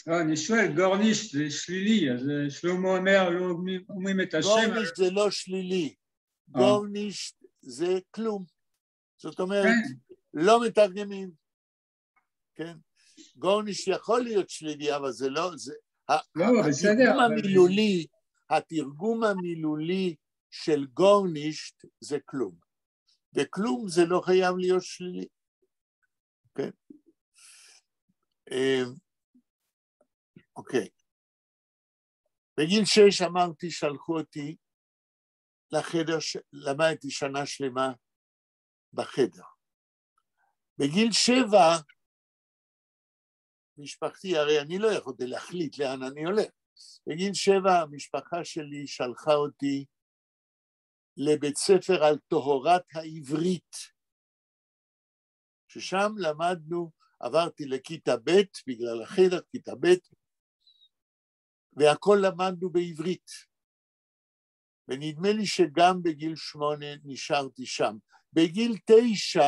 אני שואל, גורניש זה שלילי, אז שלמה אומר, לא אומרים את השם.
גורניש זה לא שלילי. גורניש זה כלום. זאת אומרת, לא מתרגמים. כן? גורניש יכול להיות שלילי, אבל זה לא, התרגום המילולי של גורניש זה כלום. וכלום זה לא חייב להיות שלילי. כן? אוקיי. בגיל 6 אמרתי, שלחו אותי לחדר, למדתי שנה שלמה בחדר. בגיל 7, משפחתי, הרי אני לא יכולתי להחליט לאן אני הולך. בגיל 7, המשפחה שלי שלחה אותי לבית ספר על טהרת העברית, ששם למדנו, עברתי לכיתה ב' בגלל החדר, כיתה ב', והכל למדנו בעברית. ונדמה לי שגם בגיל 8 נשארתי שם. בגיל 9,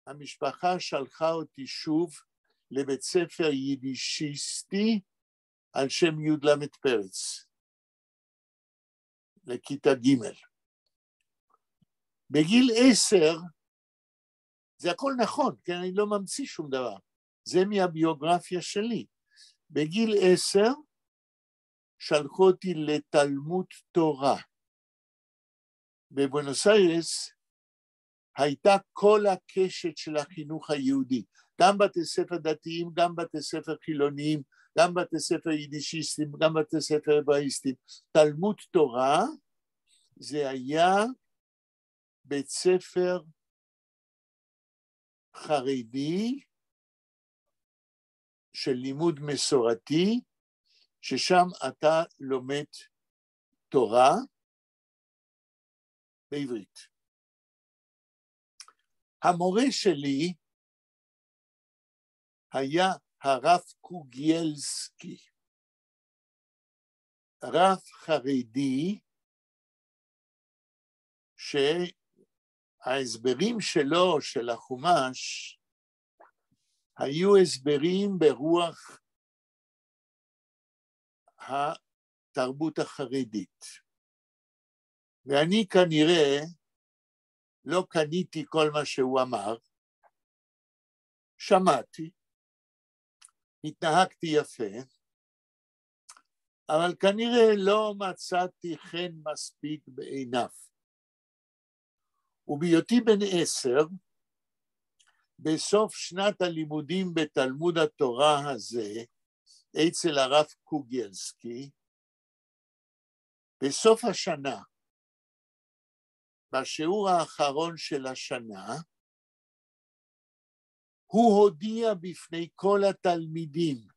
המשפחה שלחה אותי שוב לבית ספר יידישיסטי על שם י' פרץ, לכיתה ג'. בגיל 10, זה הכל נכון, כן? אני לא ממציא שום דבר. זה מהביוגרפיה שלי. בגיל 10, שלחו אותי לתלמוד תורה. בבואנוס איירס הייתה כל הקשת של החינוך היהודי, גם בתי ספר דתיים, גם בתי ספר חילוניים, גם בתי ספר יידישיסטים, גם בתי ספר אברהיסטים. תלמוד תורה זה היה בית ספר חרדי של לימוד מסורתי, ששם אתה לומד תורה בעברית. המורה שלי היה הרב קוגיאלסקי, רב חרדי שההסברים שלו, של החומש, היו הסברים ברוח התרבות החרדית. ואני כנראה לא קניתי כל מה שהוא אמר, שמעתי, התנהגתי יפה, אבל כנראה לא מצאתי חן מספיק בעיניו. ובהיותי בן 10, בסוף שנת הלימודים בתלמוד התורה הזה, אצל הרב קוגיאלסקי, בסוף השנה, בשיעור האחרון של השנה, הוא הודיע בפני כל התלמידים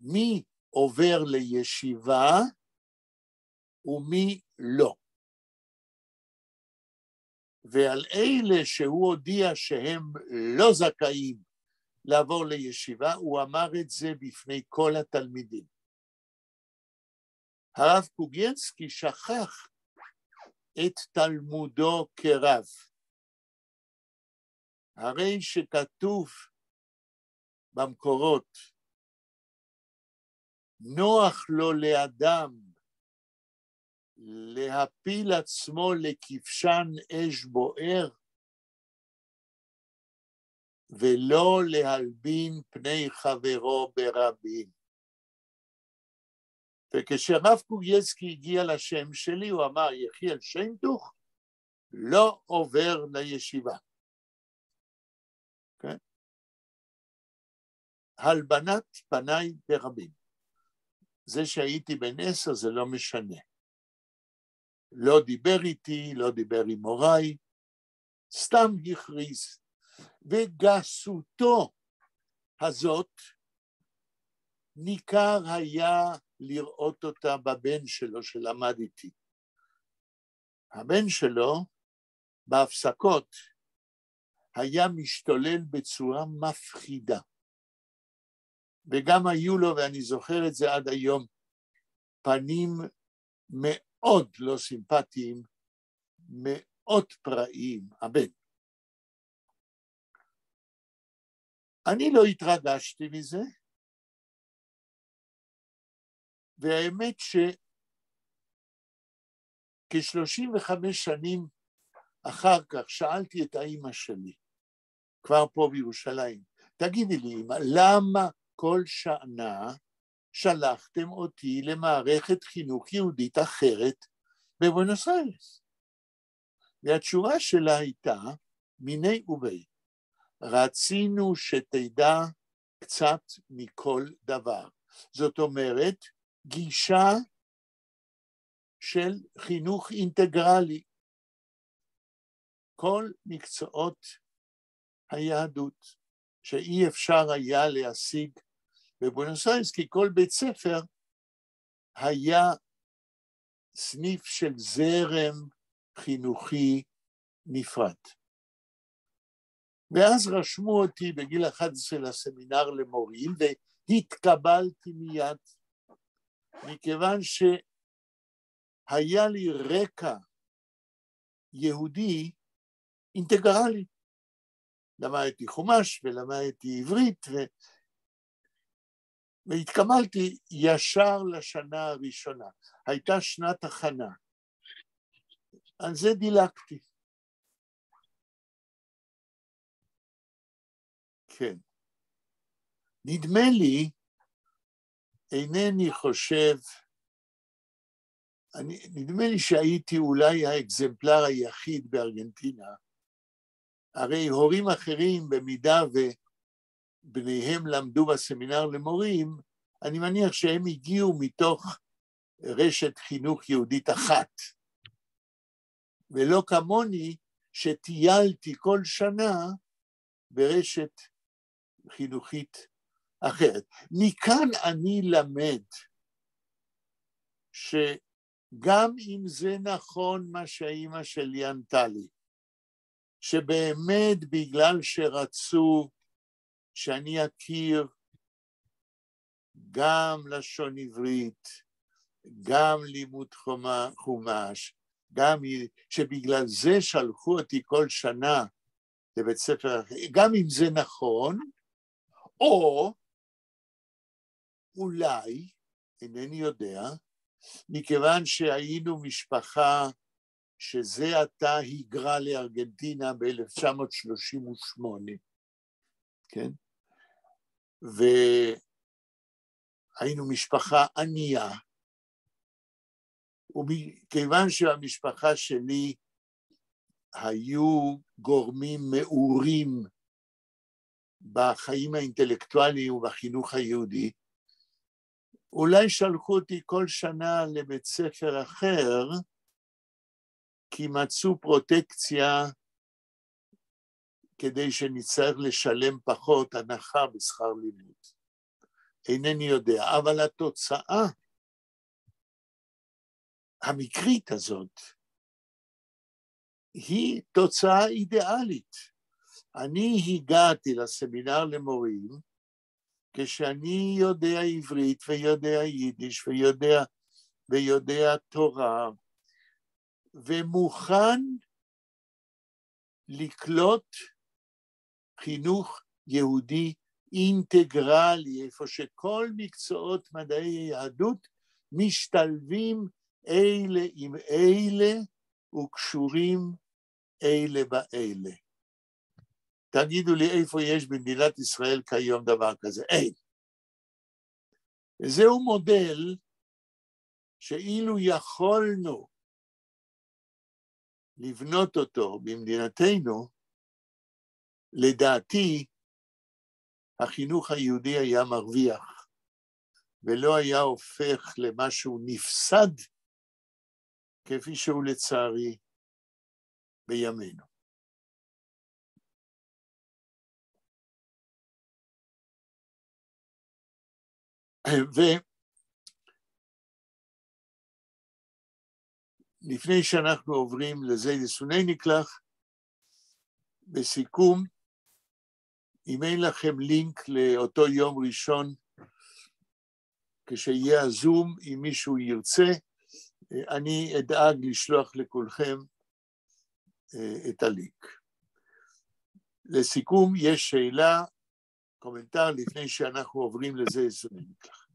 מי עובר לישיבה ומי לא. ועל אלה שהוא הודיע שהם לא זכאים לעבור לישיבה, הוא אמר את זה בפני כל התלמידים. הרב קוגיאלסקי שכח את תלמודו כרב. הרי שכתוב במקורות, נוח לו לאדם להפיל עצמו לכבשן אש בוער, ולא להלבין פני חברו ברבים. וכשרב קוגיאלסקי הגיע לשם שלי, הוא אמר, יחיאל שיינטוך לא עובר לישיבה. Okay? הלבנת פניי ברבים. זה שהייתי בן 10 זה לא משנה. לא דיבר איתי, לא דיבר עם הוריי, סתם הכריז. וגסותו הזאת ניכר היה לראות אותה בבן שלו שלמד איתי. הבן שלו בהפסקות היה משתולל בצורה מפחידה. וגם היו לו, ואני זוכר את זה עד היום, פנים מאוד לא סימפטיים, מאוד פראיים, הבן. אני לא התרגשתי מזה, והאמת שכ35 שנים אחר כך שאלתי את האמא שלי, כבר פה בירושלים, תגידי לי אמא, למה כל שנה שלחתם אותי למערכת חינוך יהודית אחרת בבואנוס איירס? והתשובה שלה הייתה, מיני ובי, רצינו שתדע קצת מכל דבר. זאת אומרת, גישה של חינוך אינטגרלי. כל מקצועות היהדות, שאי אפשר היה להשיג בבואנוס איירס, כי כל בית ספר היה סניף של זרם חינוכי נפרד. ואז רשמו אותי בגיל 11 לסמינר למורים, והתקבלתי מיד, מכיוון שהיה לי רקע יהודי אינטגרלי. למדתי חומש ולמדתי עברית, והתקבלתי ישר לשנה הראשונה. הייתה שנת הכנה. על זה דילגתי. כן. נדמה לי, אינני חושב, נדמה לי שהייתי אולי האקזמפלר היחיד בארגנטינה, הרי הורים אחרים במידה ובניהם למדו בסמינר למורים, אני מניח שהם הגיעו מתוך רשת חינוך יהודית אחת, ולא כמוני שטיילתי כל שנה ברשת חינוכית אחרת. מכאן אני למד שגם אם זה נכון מה שהאמא שלי ענתה לי, שבאמת בגלל שרצו שאני אכיר גם לשון עברית, גם לימוד חומש, גם שבגלל זה שלחו אותי כל שנה לבית ספר, גם אם זה נכון, או אולי, אינני יודע, מכיוון שהיינו משפחה שזה עתה היגרה לארגנטינה ב-1938, כן? והיינו משפחה ענייה, וכיוון שהמשפחה שלי היו גורמים מעורים בחיים האינטלקטואליים ובחינוך היהודי, אולי שלחו אותי כל שנה לבית ספר אחר, כי מצאו פרוטקציה כדי שנצטרך לשלם פחות הנחה בשכר לימוד. אינני יודע, אבל התוצאה המקרית הזאת היא תוצאה אידיאלית. אני הגעתי לסמינר למורים כשאני יודע עברית ויודע יידיש ויודע תורה, ומוכן לקלוט חינוך יהודי אינטגרלי, איפה שכל מקצועות מדעי היהדות משתלבים אלה עם אלה וקשורים אלה באלה. תגידו לי איפה יש במדינת ישראל כיום דבר כזה? אין. זהו מודל שאילו יכולנו לבנות אותו במדינתנו, לדעתי החינוך היהודי היה מרוויח, ולא היה הופך למשהו נפסד, כפי שהוא לצערי בימינו. ולפני שאנחנו עוברים לזייד סוני נקלח, בסיכום, אם אין לכם לינק לאותו יום ראשון, כשיהיה הזום, אם מישהו ירצה, אני אדאג לשלוח לכולכם את הלינק. לסיכום, יש שאלה, קומנטר, לפני שאנחנו עוברים לזייד סוני נקלח.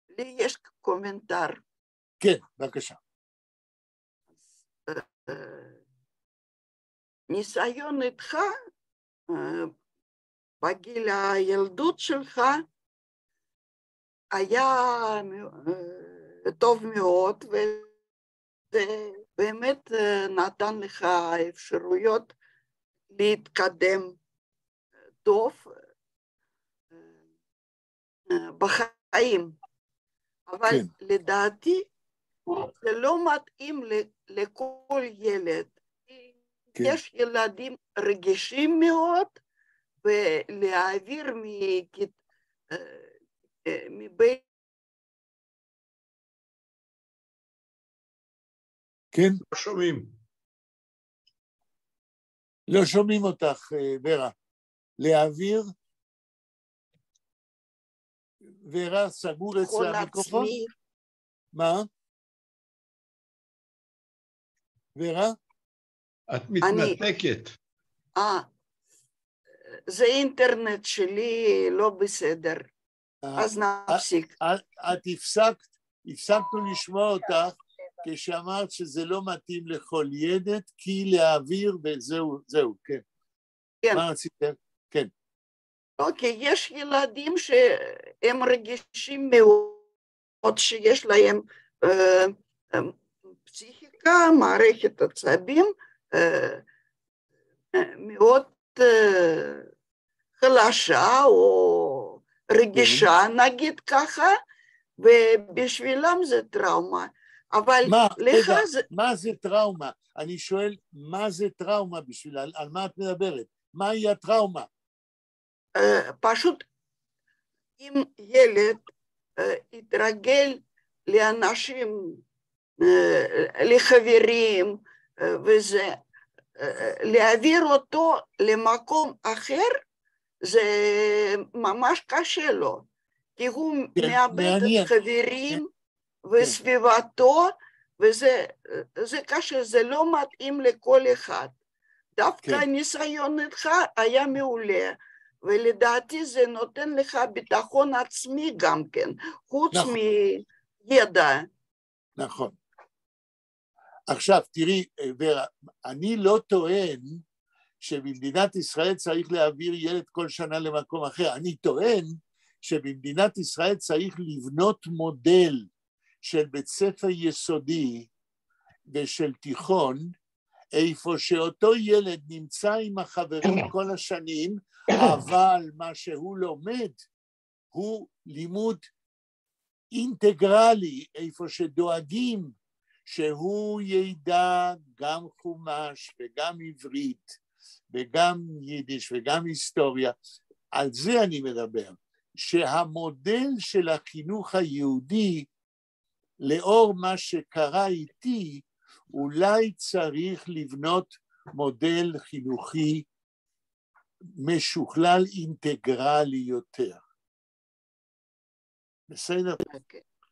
לי יש קומנטר.
כן, בבקשה.
ניסיון איתך, בגיל הילדות שלך, היה טוב מאוד, וזה באמת נתן לך אפשרויות להתקדם טוב בחיים. אבל
כן.
לדעתי זה לא מתאים לכל ילד.
כן.
יש ילדים רגישים מאוד, ולהעביר מבית...
כן?
לא שומעים.
לא שומעים אותך, ורה. להעביר? ורה, סגור אצל המיקרופון? מה? ורה?
את מתנתקת.
זה אינטרנט שלי לא בסדר, אז נפסיק.
את הפסקנו לשמוע אותך, כשאמרת שזה לא מתאים לכל ילד, כי להעביר וזהו, כן.
כן.
מה רציתם? כן.
אוקיי, יש ילדים שהם רגישים מאוד, שיש להם פסיכיקה, מערכת עצבים, מאוד חלשה או רגישה, נגיד ככה, ובשבילם זה טראומה. אבל לך זה...
מה זה טראומה? אני שואל, מה זה טראומה בשבילה? על מה את מדברת? מהי הטראומה?
פשוט, אם ילד יתרגל לאנשים, לחברים, וזה, להעביר אותו למקום אחר, זה ממש קשה לו, כי הוא מאבד את חברים וסביבתו, וזה קשה, זה לא מתאים לכל אחד. דווקא הניסיון איתך היה מעולה, ולדעתי זה נותן לך ביטחון עצמי גם כן, חוץ מידע.
נכון. עכשיו, תראי, ורה, אני לא טוען שבמדינת ישראל צריך להעביר ילד כל שנה למקום אחר. אני טוען שבמדינת ישראל צריך לבנות מודל של בית ספר יסודי ושל תיכון, איפה שאותו ילד נמצא עם החברים כל השנים, אבל מה שהוא לומד הוא לימוד אינטגרלי, איפה שדואגים שהוא ידע גם חומש וגם עברית וגם יידיש וגם היסטוריה. על זה אני מדבר, שהמודל של החינוך היהודי, לאור מה שקרה איתי, אולי צריך לבנות מודל חינוכי משוכלל אינטגרלי יותר. בסדר?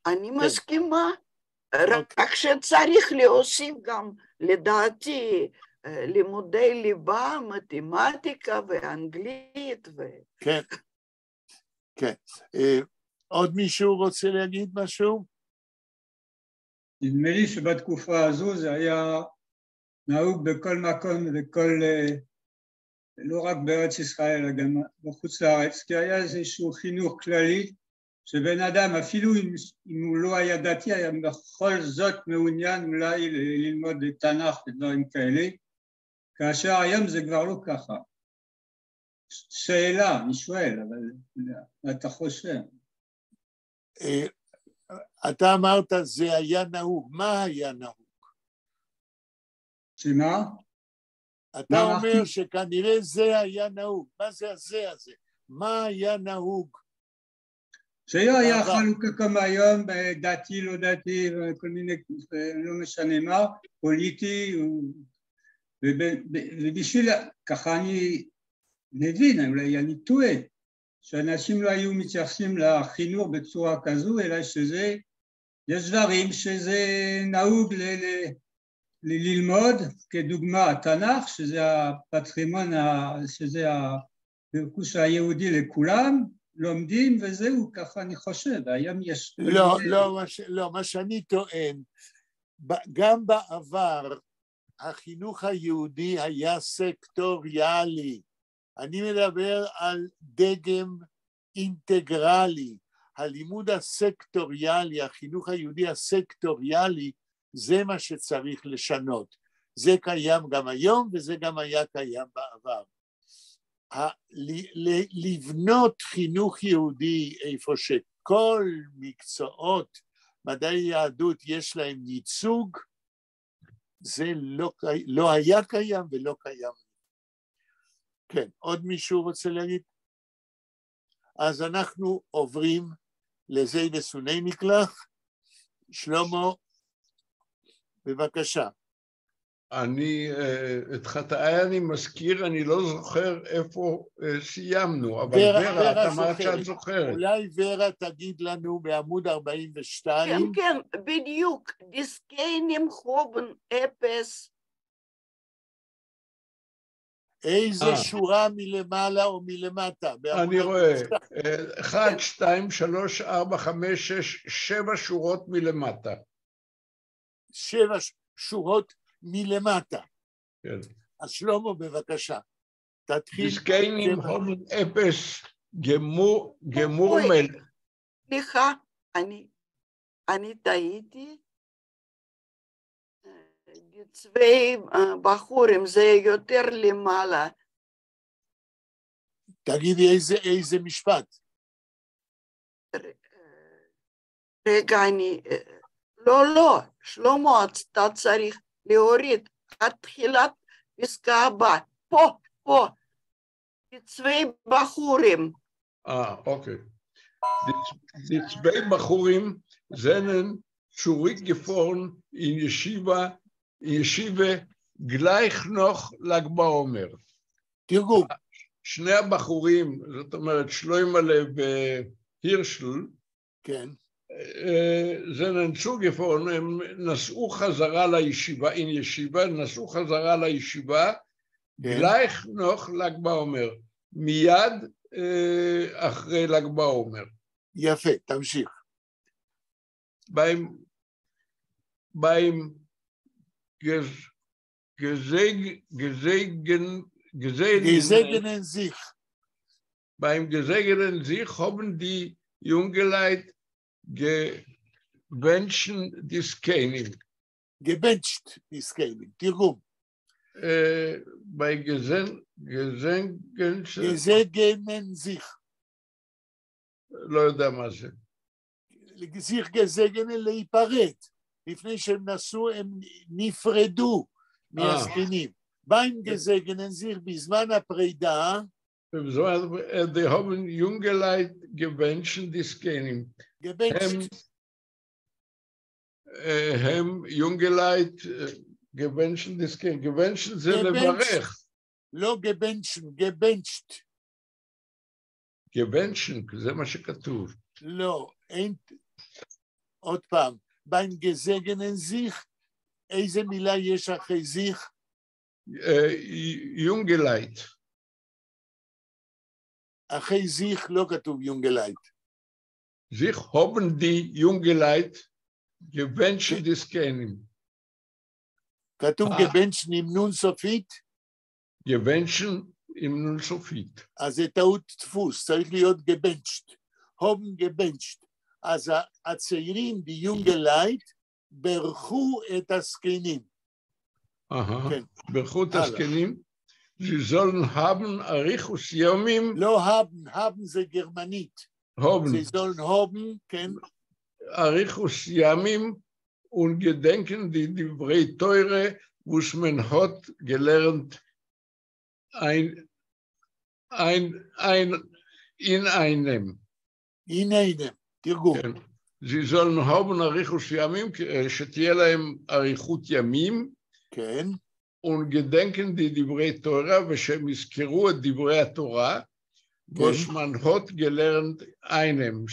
אני מסכימה, רק שצריך להוסיף גם, לדעתי, לימודי ליבה, מתמטיקה ואנגלית.
כן, כן. עוד מישהו רוצה להגיד משהו?
נדמה לי שבתקופה הזו זה היה נהוג בכל מקום וכל, לא רק בארץ ישראל, אלא גם בחוץ לארץ, כי היה איזשהו חינוך כללי, שבן אדם, אפילו אם הוא לא היה דתי, היה בכל זאת מעוניין אולי ללמוד תנ"ך ודברים כאלה, כאשר היום זה כבר לא ככה. שאלה, אני שואל, אבל אתה חושב.
אתה אמרת זה היה נהוג, מה היה נהוג?
שמה?
אתה אומר שכנראה זה היה נהוג, מה זה הזה הזה? מה היה נהוג?
שלא היה חלוקה כמו היום, דתי, לא דתי, וכל מיני, לא משנה מה, פוליטי, ובשביל, ככה אני מבין, אולי אני טועה, שאנשים לא היו מתייחסים לחינוך בצורה כזו, אלא שזה, יש דברים שזה נהוג ללמוד, כדוגמה התנ"ך, שזה הפטרימון, שזה הרכוש היהודי לכולם, לומדים וזהו, ככה אני חושב, היום יש...
לא, מה שאני טוען, גם בעבר החינוך היהודי היה סקטוריאלי, אני מדבר על דגם אינטגרלי, הלימוד הסקטוריאלי, החינוך היהודי הסקטוריאלי, זה מה שצריך לשנות, זה קיים גם היום וזה גם היה קיים בעבר. לבנות חינוך יהודי איפה שכל מקצועות מדעי יהדות יש להם ייצוג, זה לא היה קיים ולא קיים. כן, עוד מישהו רוצה להגיד? אז אנחנו עוברים לזי וסוני מקלח. שלמה, בבקשה.
את חטאי אני מזכיר, אני לא זוכר איפה סיימנו, אבל ורה, את אמרת שאת זוכרת.
אולי ורה תגיד לנו בעמוד 42.
כן, כן, בדיוק, דיסקיינים חובן אפס.
איזה שורה מלמעלה או מלמטה?
אני רואה, 1, 2, 3, 4, 5, 6, 7 שורות מלמטה.
7 שורות מלמטה.
כן.
אז שלמה, בבקשה, תתחיל.
דיסקיינים הומן אפס גמורמל.
סליחה, אני טעיתי. צבעי בחורים, זה יותר למעלה.
תגידי איזה משפט.
רגע, לא, שלמה, אתה צריך להוריד עד תחילת פסקה הבאה. פה, צבעי בחורים.
אוקיי. Die zwei Bachurim sind zurückgefahren in Yeshiva gleich noch Lag BaOmer.
תרגום.
שני הבחורים, זאת אומרת שלוימלה והירשל,
כן.
sind zugefahren, הם נסעו חזרה לישיבה, in ישיבה, נסעו חזרה לישיבה, gleich noch Lag BaOmer, מיד אחרי ל"ג בעומר.
יפה, תמשיך.
beim
Gesegnen sich.
Beim Gesegnen sich haben die Jungeleit gewünscht die Skenim.
Gewünscht die Skenim. תרגום.
Bei Gesegnen
sich.
לא יודע מה זה.
sich גזגנן להיפרד. לפני שהם נסעו, הם נפרדו מהזקנים. beim Gesegnen sich, בזמן הפרידה,
die haben Jungeleit gewünscht die Skenim. הם Jungeleit gewünscht die Skenim. gewünscht זה לברך.
לא gewünscht.
gewünscht, זה מה שכתוב.
לא, אין, עוד פעם, beim Gesegnen sich, איזה מילה יש אחרי sich?
יונגלייט.
אחרי sich לא כתוב יונגלייט.
sich haben die Jungeleit gewünscht die Skenim.
כתוב gewünscht עם נון סופית?
gewünscht עם נון סופית.
אז זה טעות דפוס, צריך להיות gewünscht. haben gewünscht. אז הצעירים ביונגלייט ברכו את הזקנים.
ברכו את הזקנים. Sie sollen haben Arichus Yomim.
לא haben, haben זה גרמנית.
Haben.
Sie sollen haben, כן?
Arichus Yamim und gedenken die Divrei Teure, was man hat gelernt in einem.
In einem, תרגום.
כן. Sie sollen haben Arichus Yamim, שתהיה להם אריכות ימים,
כן.
und gedenken die Divrei Teure, ושהם יזכרו את דברי התורה, was man hat gelernt einem.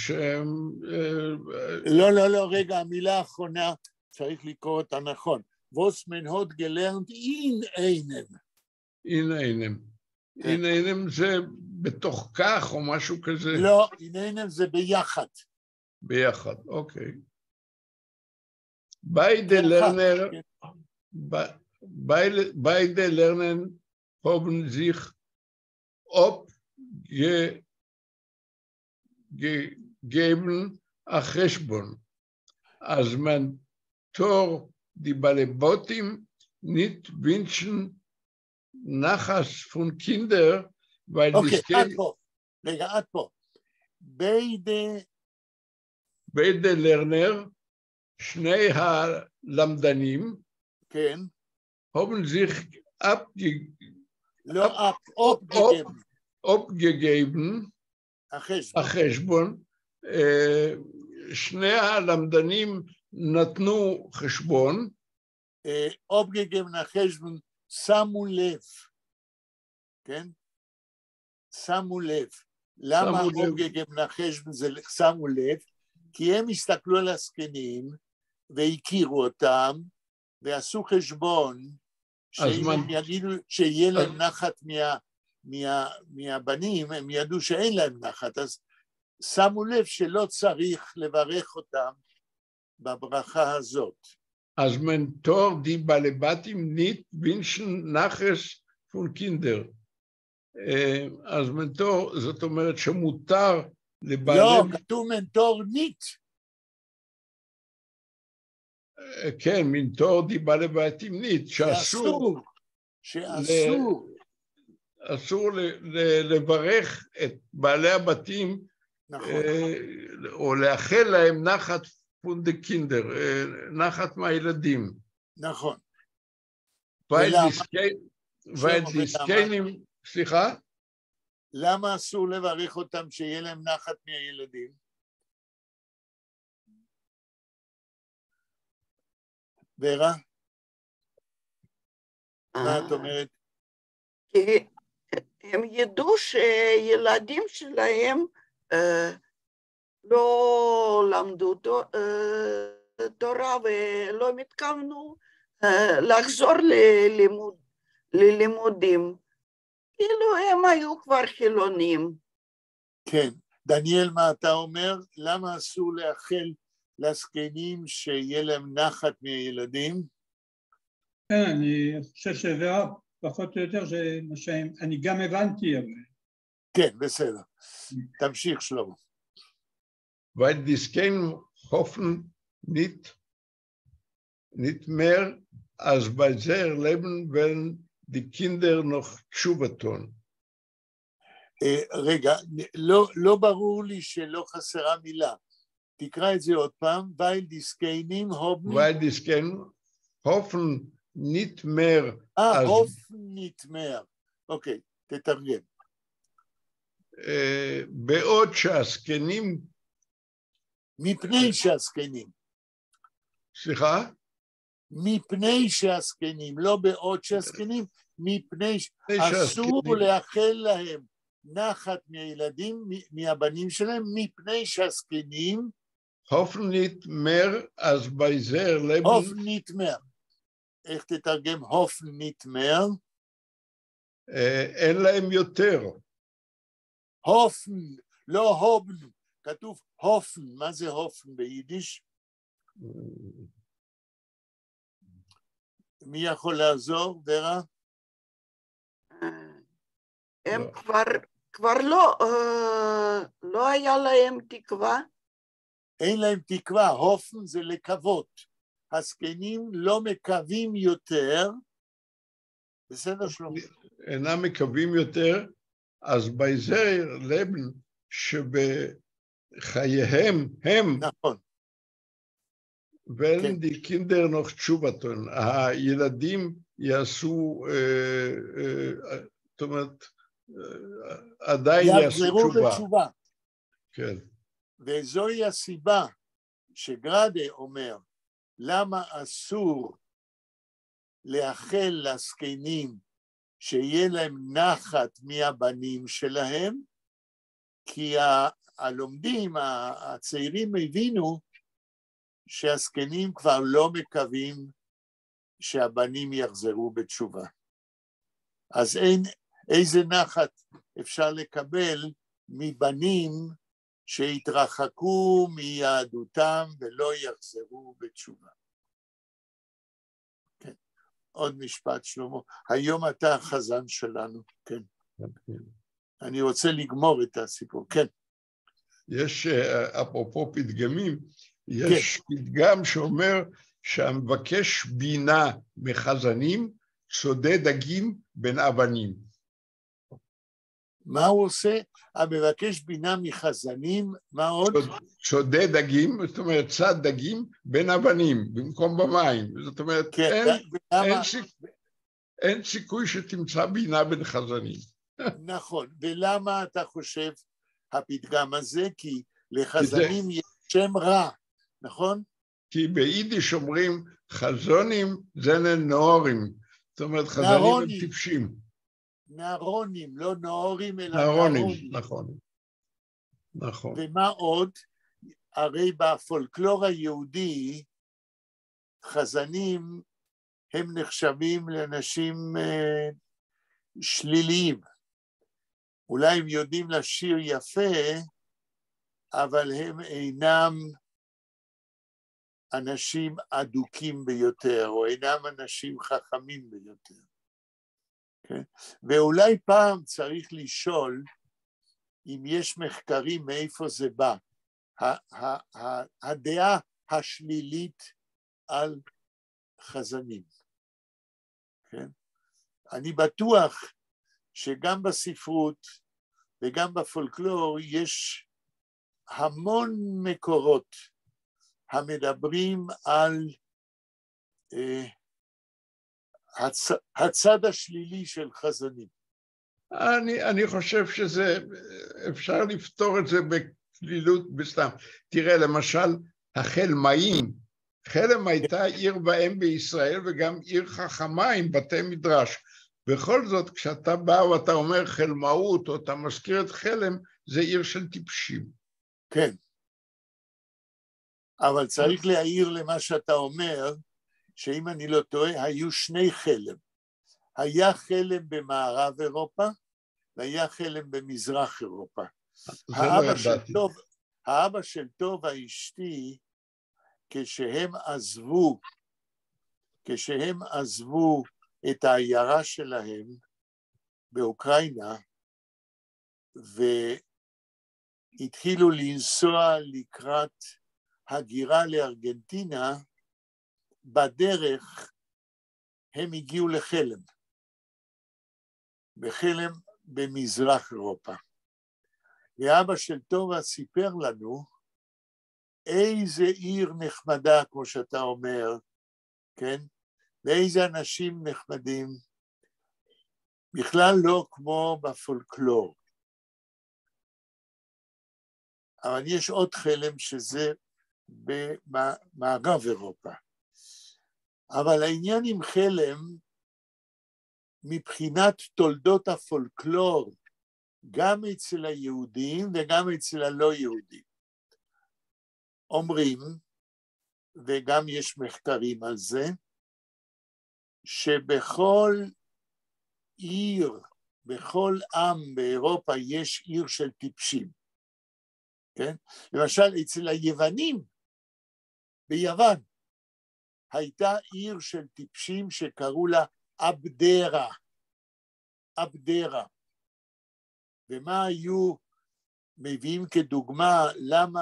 לא, רגע, המילה האחרונה, צריך לקרוא אותה נכון. was man hat gelernt in einem.
in einem. in einem זה בתוך כך או משהו כזה?
לא, in einem זה ביחד.
ביחד, אוקיי. Beide Lernen haben sich abgegeben החשבון. אז man Tor die Balebotim nicht wünschen Nachas von Kindern, weil
אוקיי, עד פה. רגע, עד פה.
beide Lerner, שני הלמדנים,
כן.
haben sich abgegeben החשבון. שני הלמדנים נתנו חשבון.
abgegeben החשבון, שמו לב. כן? שמו לב. למה abgegeben החשבון זה שמו לב? כי הם הסתכלו על הזקנים והכירו אותם ועשו חשבון שאם הם יגידו שיהיה להם נחת מהבנים, הם ידעו שאין להם נחת, אז שמו לב שלא צריך לברך אותם בברכה הזאת.
אז מנטור די בלבטים ניט וינשן נחס פון קינדר. אז מנטור זאת אומרת שמותר לבעלי...
לא, כתוב מנטור ניט.
כן, מנטור די בלבטים ניט, שאסור לברך את בעלי הבתים, נכון. או לאחל להם נחת פון דה קינדר, נחת מהילדים.
נכון.
והדיסקיינים, סליחה?
למה אסור לברך אותם שיהיה להם נחת מהילדים? ורה? מה את אומרת?
כי הם ידעו שילדים שלהם לא למדו תורה ולא מתכוונו לחזור ללימודים. כאילו הם היו כבר חילונים.
כן. דניאל, מה אתה אומר? למה אסור לאחל לזקנים שיהיה להם נחת מהילדים?
כן, אני חושב שזה פחות או יותר מה שאני גם הבנתי.
כן, בסדר. תמשיך, שלמה.
Weil die Skenen hoffen nicht mehr, als bei sehr Leben werden die Kinder noch Tshuva tun.
רגע, לא ברור לי שלא חסרה מילה. תקרא את זה עוד פעם. weil die Skenen
hoffen nicht mehr.
hoffen nicht mehr. אוקיי, תתרגם.
בעוד שהזקנים
מפני שהזקנים.
סליחה?
מפני שהזקנים, לא בעוד שהזקנים, מפני אסור לאחל להם נחת מהילדים, מהבנים שלהם, מפני שהזקנים
hoffen nicht mehr als bei sehr Leben.
hoffen nicht mehr. איך תתרגם hoffen nicht mehr?
אין להם יותר.
hoffen, לא hoffen. כתוב הופן, מה זה הופן ביידיש? מי יכול לעזור, ורה?
הם כבר לא היה להם תקווה.
אין להם תקווה, הופן זה לקוות. הזקנים לא מקווים יותר, בסדר שלום?
אינם מקווים יותר, אז בייזר לבן שבחייהם הם,
נכון,
wenn die Kinder noch תשובתון, הילדים יעשו, זאת אומרת, עדיין יעשו
יחזרו
תשובה.
בתשובה.
כן.
וזוהי הסיבה שגרדה אומר, למה אסור לאחל לזקנים שיהיה להם נחת מהבנים שלהם, כי הלומדים, הצעירים הבינו שהזקנים כבר לא מקווים שהבנים יחזרו בתשובה. אז איזה נחת אפשר לקבל מבנים שהתרחקו מיהדותם ולא יחזרו בתשובה. כן. עוד משפט שלמה. היום אתה החזן שלנו, כן. אני רוצה לגמור את הסיפור, כן.
יש, אפרופו פתגמים, יש פתגם שאומר שהמבקש בינה מחזנים צודה דגים בין אבנים.
מה הוא עושה? המבקש בינה מחזנים, מה עוד?
צודה דגים, זאת אומרת צד דגים בין אבנים, במקום במים. זאת אומרת, אין סיכוי שתמצא בינה בין חזנים.
נכון, ולמה אתה חושב הפתגם הזה? כי לחזנים יש שם רע, נכון?
כי ביידיש אומרים חזונים זה נאורים, זאת אומרת חזנים הם טיפשים.
נערונים, לא נאורים אלא
נערונים.
נערונים.
נכון.
ומה עוד? הרי בפולקלור היהודי חזנים הם נחשבים לאנשים שליליים. אולי הם יודעים לשיר יפה, אבל הם אינם אנשים אדוקים ביותר, או אינם אנשים חכמים ביותר. Okay? ואולי פעם צריך לשאול אם יש מחקרים מאיפה זה בא. הדעה השלילית על חזנים. Okay? אני בטוח שגם בספרות וגם בפולקלור יש המון מקורות המדברים על הצד השלילי של חזנים.
אני חושב שזה, אפשר לפתור את זה בכלילות בסתם. תראה, למשל, החלמאים, חלם הייתה עיר ואם בישראל וגם עיר חכמה עם בתי מדרש. בכל זאת, כשאתה בא ואתה אומר חלמאות או אתה מזכיר את חלם, זה עיר של טיפשים.
כן. אבל צריך להעיר למה שאתה אומר, שאם אני לא טועה, היו שני חלם. היה חלם במערב אירופה, והיה חלם במזרח אירופה. האבא של טובה אשתי, כשהם עזבו את העיירה שלהם באוקראינה, והתחילו לנסוע לקראת הגירה לארגנטינה, בדרך הם הגיעו לחלם, בחלם במזרח אירופה. ואבא של טובה סיפר לנו איזה עיר נחמדה, כמו שאתה אומר, כן? ואיזה אנשים נחמדים, בכלל לא כמו בפולקלור. אבל יש עוד חלם שזה במערב אירופה. אבל העניין עם חלם, מבחינת תולדות הפולקלור, גם אצל היהודים וגם אצל הלא יהודים, אומרים, וגם יש מחקרים על זה, שבכל עיר, בכל עם באירופה יש עיר של טיפשים. כן? למשל, אצל היוונים, ביוון, הייתה עיר של טיפשים שקראו לה אבדרה. אבדרה. ומה היו מביאים כדוגמה למה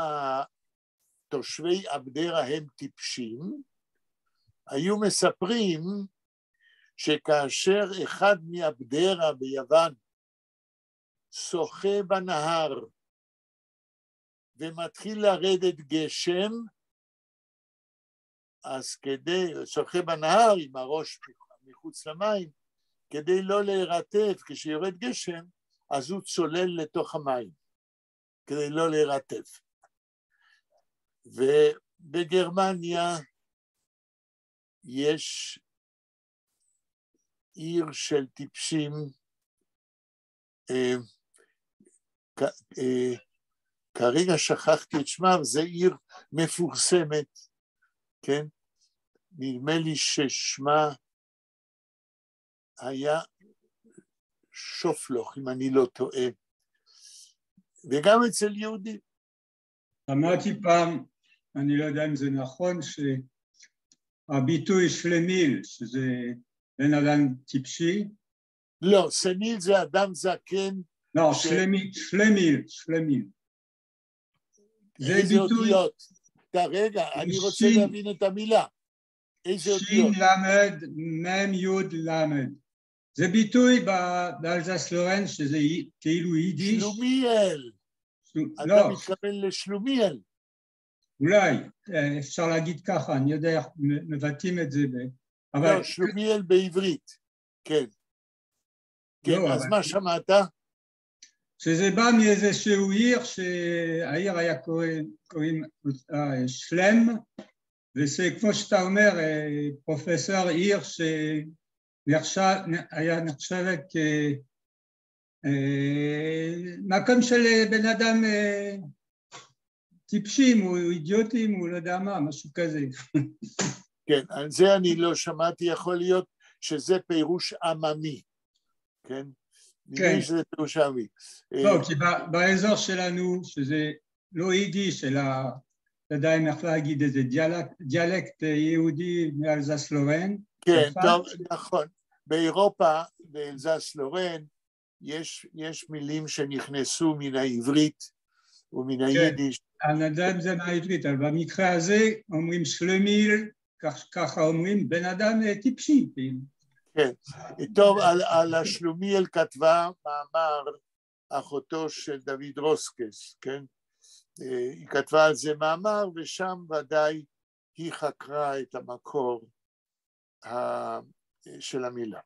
תושבי אבדרה הם טיפשים? היו מספרים שכאשר אחד מאבדרה ביוון שוחה בנהר ומתחיל לרדת גשם, אז שוחה בנהר עם הראש מחוץ למים, כדי לא להירטב כשיורד גשם, אז הוא צולל לתוך המים, כדי לא להירטב. ובגרמניה יש עיר של טיפשים, כרגע שכחתי את שמה, זה עיר מפורסמת, כן? נדמה לי ששמה היה שופלוך, אם אני לא טועה, וגם אצל יהודים.
אמרתי פעם, אני לא יודע אם זה נכון, שהביטוי שלמיל, שזה בן אדם טיפשי,
לא, סניל זה אדם זקן.
לא, שלמיל. זה
איזה
ביטוי...
אותיות? רגע, אני רוצה להבין את המילה. איזה אותיות?
שין למד, מם יוד למד. זה ביטוי באלזס לורן, שזה כאילו יידיש.
שלומיאל.
לא.
אתה מתכוון לשלומיאל.
אולי, אפשר להגיד ככה, אני יודע איך מבטאים את זה.
לא, שלומיאל בעברית, כן. כן,
לא,
אז מה שמעת?
שזה בא מאיזשהו עיר, שהעיר היה קוראים שלם, וזה כמו שאתה אומר, פרופסור עיר שהיה נחשבת מקום של בן אדם טיפשים, או אידיוטים, או לא יודע מה, משהו כזה.
כן, על זה אני לא שמעתי, יכול להיות שזה פירוש עממי, כן? נראה שזה פירוש עממי.
לא, כי באזור שלנו, שזה לא יידיש, אלא, אתה יודע אם איך להגיד איזה דיאלקט יהודי מאלזס לורן.
כן, טוב, נכון. באירופה, באלזס לורן, יש מילים שנכנסו מן העברית ומן היידיש.
אני יודע אם זה מהעברית, אבל במקרה הזה אומרים שלמיל, ככה אומרים בן אדם טיפשי.
כן, טוב, על השלומיאל כתבה מאמר אחותו של דוד רוסקס, כן? היא כתבה על זה מאמר, ושם ודאי היא חקרה את המקור של המילה.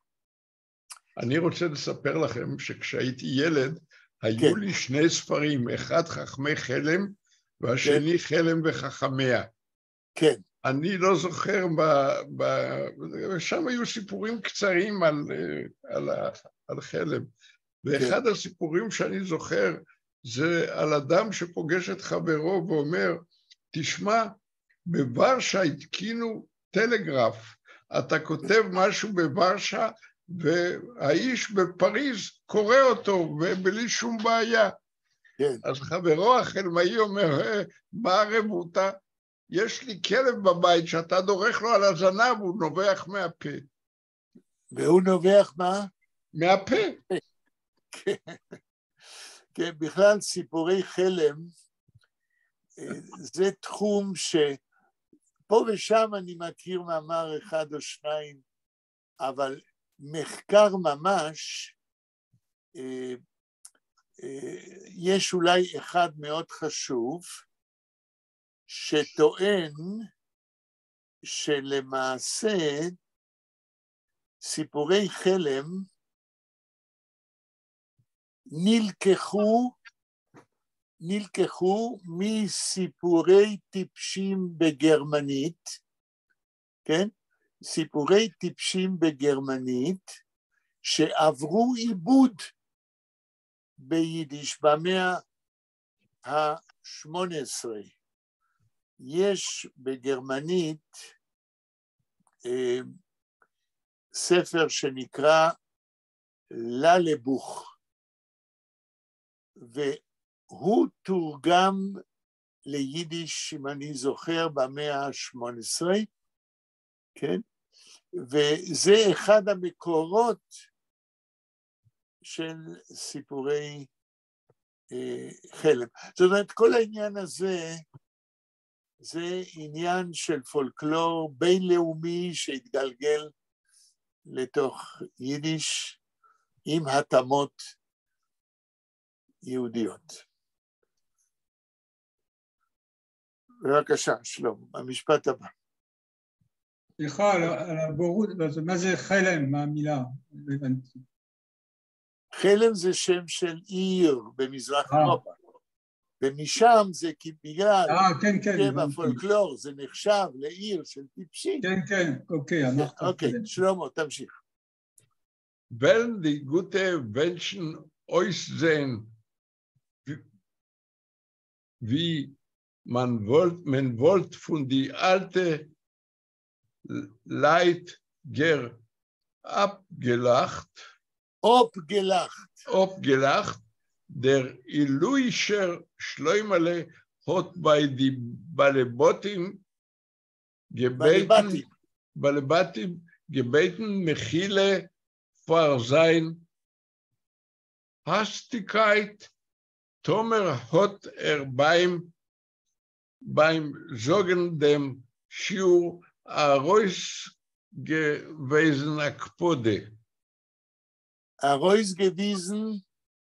אני רוצה לספר לכם שכשהייתי ילד, היו לי שני ספרים, אחד חכמי חלם, והשני חלם וחכמיה.
כן.
אני לא זוכר, שם היו סיפורים קצרים על חלם. ואחד הסיפורים שאני זוכר, זה על אדם שפוגש את חברו ואומר, תשמע, בוורשה התקינו טלגרף, אתה כותב משהו בוורשה, והאיש בפריז קורא אותו, ובלי שום בעיה.
כן.
אז חברו החלמאי אומר, מה הרבותא? יש לי כלב בבית שאתה דורך לו על הזנב, הוא נובח מהפה.
והוא נובח מה?
מהפה.
כן, בכלל סיפורי חלם, זה תחום שפה ושם אני מכיר מאמר אחד או שניים, אבל מחקר ממש, יש אולי אחד מאוד חשוב, שטוען שלמעשה סיפורי חלם נלקחו מסיפורי טיפשים בגרמנית, כן? סיפורי טיפשים בגרמנית שעברו עיבוד ביידיש במאה ה-18. יש בגרמנית ספר שנקרא ללבוך, והוא תורגם ליידיש, אם אני זוכר, במאה ה-18, כן? וזה אחד המקורות של סיפורי חלם. זאת אומרת, כל העניין הזה, זה עניין של פולקלור בינלאומי שהתגלגל לתוך יידיש עם התאמות יהודיות. בבקשה, שלום, המשפט הבא.
סליחה על הבורות, מה זה חלם, מה המילה?
חלם זה שם של עיר במזרח אירופה, ומשם זה כי בגלל טבע פולקלור, זה נחשב לעיר של טיפשים.
כן, אוקיי, אמרת.
אוקיי, שלמה, תמשיך.
Wenn die gute Menschen euch sehen, wie man wollt von die alte Leitger abgelacht, der Iluischer Schleumale hat bei die Balebatim gebeten Mechile für sein Hastigkeit. Tomer hat beim Sagen dem Shiur Arois gewesen Akpode.
Arois gewesen?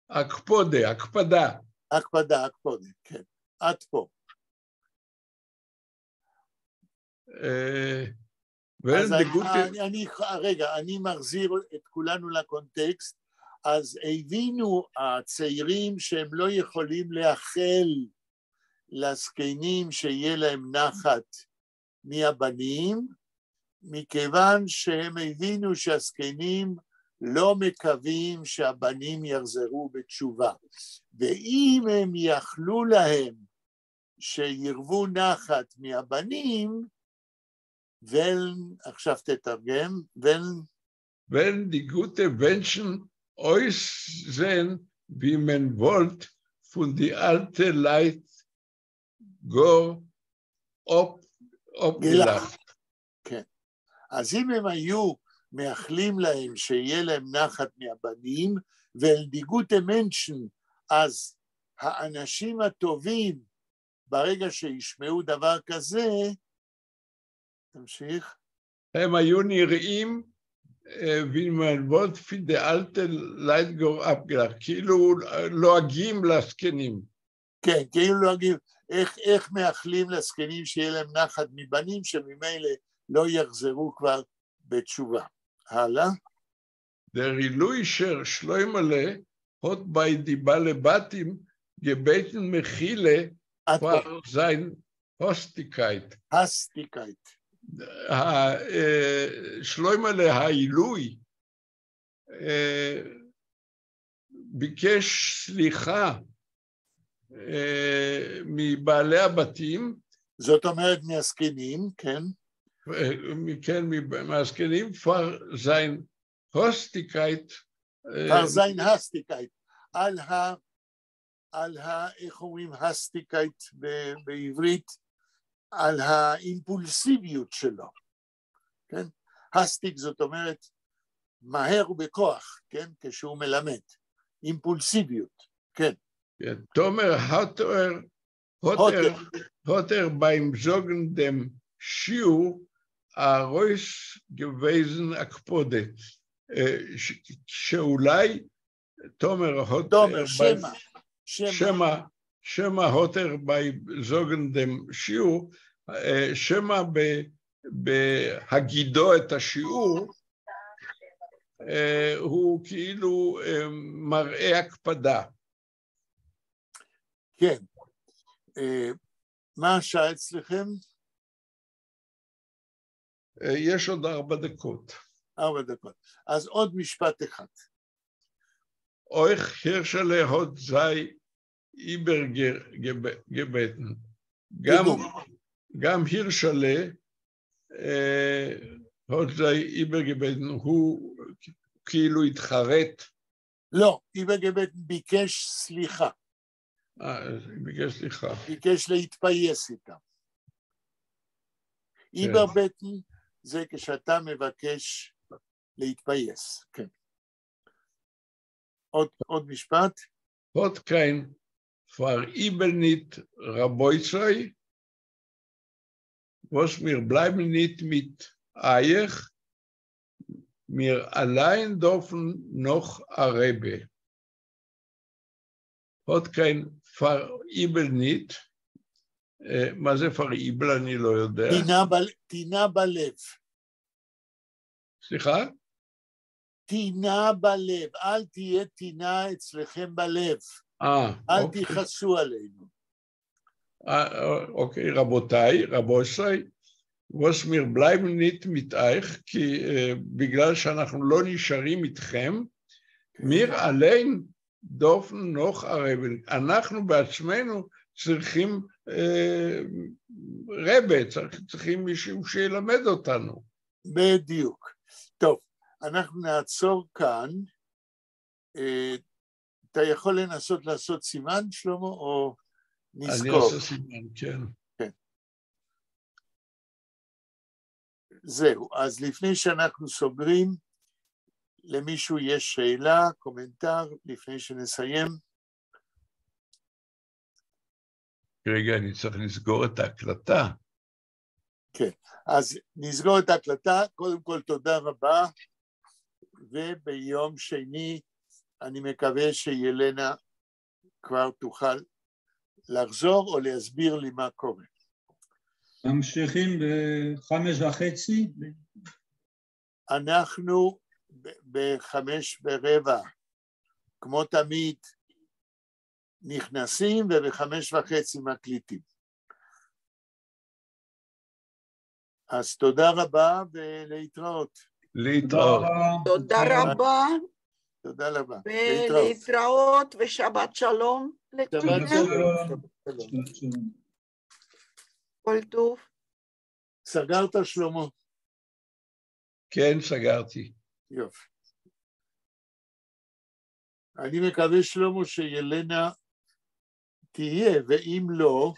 Akpode,
הקפדה, כן. עד פה. אני מחזיר את כולנו לקונטקסט, אז הבינו הצעירים שהם לא יכולים לאחל לזקנים שיהיה להם נחת מהבנים, מכיוון שהם הבינו שהזקנים לא מקווים שהבנים יחזרו בתשובה. ואם הם יכלו להם שירבו נחת מהבנים, עכשיו תתרגם,
wenn die gute Menschen euch sehen, wie man wollt, von die alte Leid go abgelacht.
כן. אז אם הם היו מאחלים להם שיהיה להם נחת מהבנים, ואל די גוטה מנשן, אז האנשים הטובים, ברגע שישמעו דבר כזה, תמשיך.
הם היו נראים, ואם וולט פי דה אלטה לייטגור אפגלח, כאילו לועגים לזקנים.
כן, כאילו לועגים. איך מאחלים לזקנים שיהיה להם נחת מבנים, שממילא לא יחזרו כבר בתשובה. הלאה.
Der Iluischer Schleumale hat bei die Balebatim gebeten Mechile für seine Hastigkeit. Schleumale האילוי ביקש סליחה מבעלי הבתים.
זאת אומרת מהזקנים, כן.
כן, מהזקנים, für sein Hastigkeit.
für sein Hastigkeit. על איך אומרים הסטיקייט בעברית? על האימפולסיביות שלו. כן? הסטיק זאת אומרת מהר ובכוח, כן? כשהוא מלמד. אימפולסיביות, כן.
תומר, הוטר beim Sagen dem Shiur Arois gewesen Akpode. שאולי תומר שמה הוטר בזוגן דם שיעור, שמה בהגידו את השיעור, הוא כאילו מראה הקפדה.
כן. מה השעה אצלכם?
יש עוד 4 דקות.
4 דקות. אז עוד משפט אחד.
Euch Hirschele hat sei übergebeten. Gam Hirschele hat sei übergebeten. הוא כאילו התחרט.
לא, übergebeten ביקש סליחה.
ביקש סליחה.
ביקש להתפייס איתם. überbeten זה כשאתה מבקש להתפייס, כן. עוד משפט?
עוד kein verübel nicht Raboisoi, was wir bleiben nicht mit Eich, mir allein dürfen noch Arebe. Hat kein Veribel nicht. מה זה פריבל? אני לא יודע.
טינה בלב.
סליחה?
טינה בלב, אל תהיה טינה אצלכם בלב. אל תיחסו עלינו.
אוקיי, רבותיי, רבותיי, was mir bleiben nicht mit euch, כי בגלל שאנחנו לא נשארים איתכם, mir allein dürfen noch ערבים. אנחנו בעצמנו צריכים רבה, צריכים מישהו שילמד אותנו.
בדיוק. טוב, אנחנו נעצור כאן. אתה יכול לנסות לעשות סימן, שלמה, או נזכור?
אני אעשה סימן, כן.
כן. זהו, אז לפני שאנחנו סוגרים, למישהו יש שאלה, קומנטר, לפני שנסיים?
רגע, אני צריך לסגור את ההקלטה.
כן, אז נסגור את ההקלטה. קודם כל תודה רבה, וביום שני אני מקווה שילנה כבר תוכל לחזור או להסביר לי מה קורה.
ממשיכים ב5:30?
אנחנו ב5:15, כמו תמיד, נכנסים וב5:30 מקליטים. אז תודה רבה ולהתראות.
להתראות.
תודה רבה.
תודה רבה.
ולהתראות ושבת שלום לכולם. כל טוב.
סגרת, שלמה?
כן, סגרתי.
יופי. אני מקווה, שלמה, שילנה תהיה, ואם לא,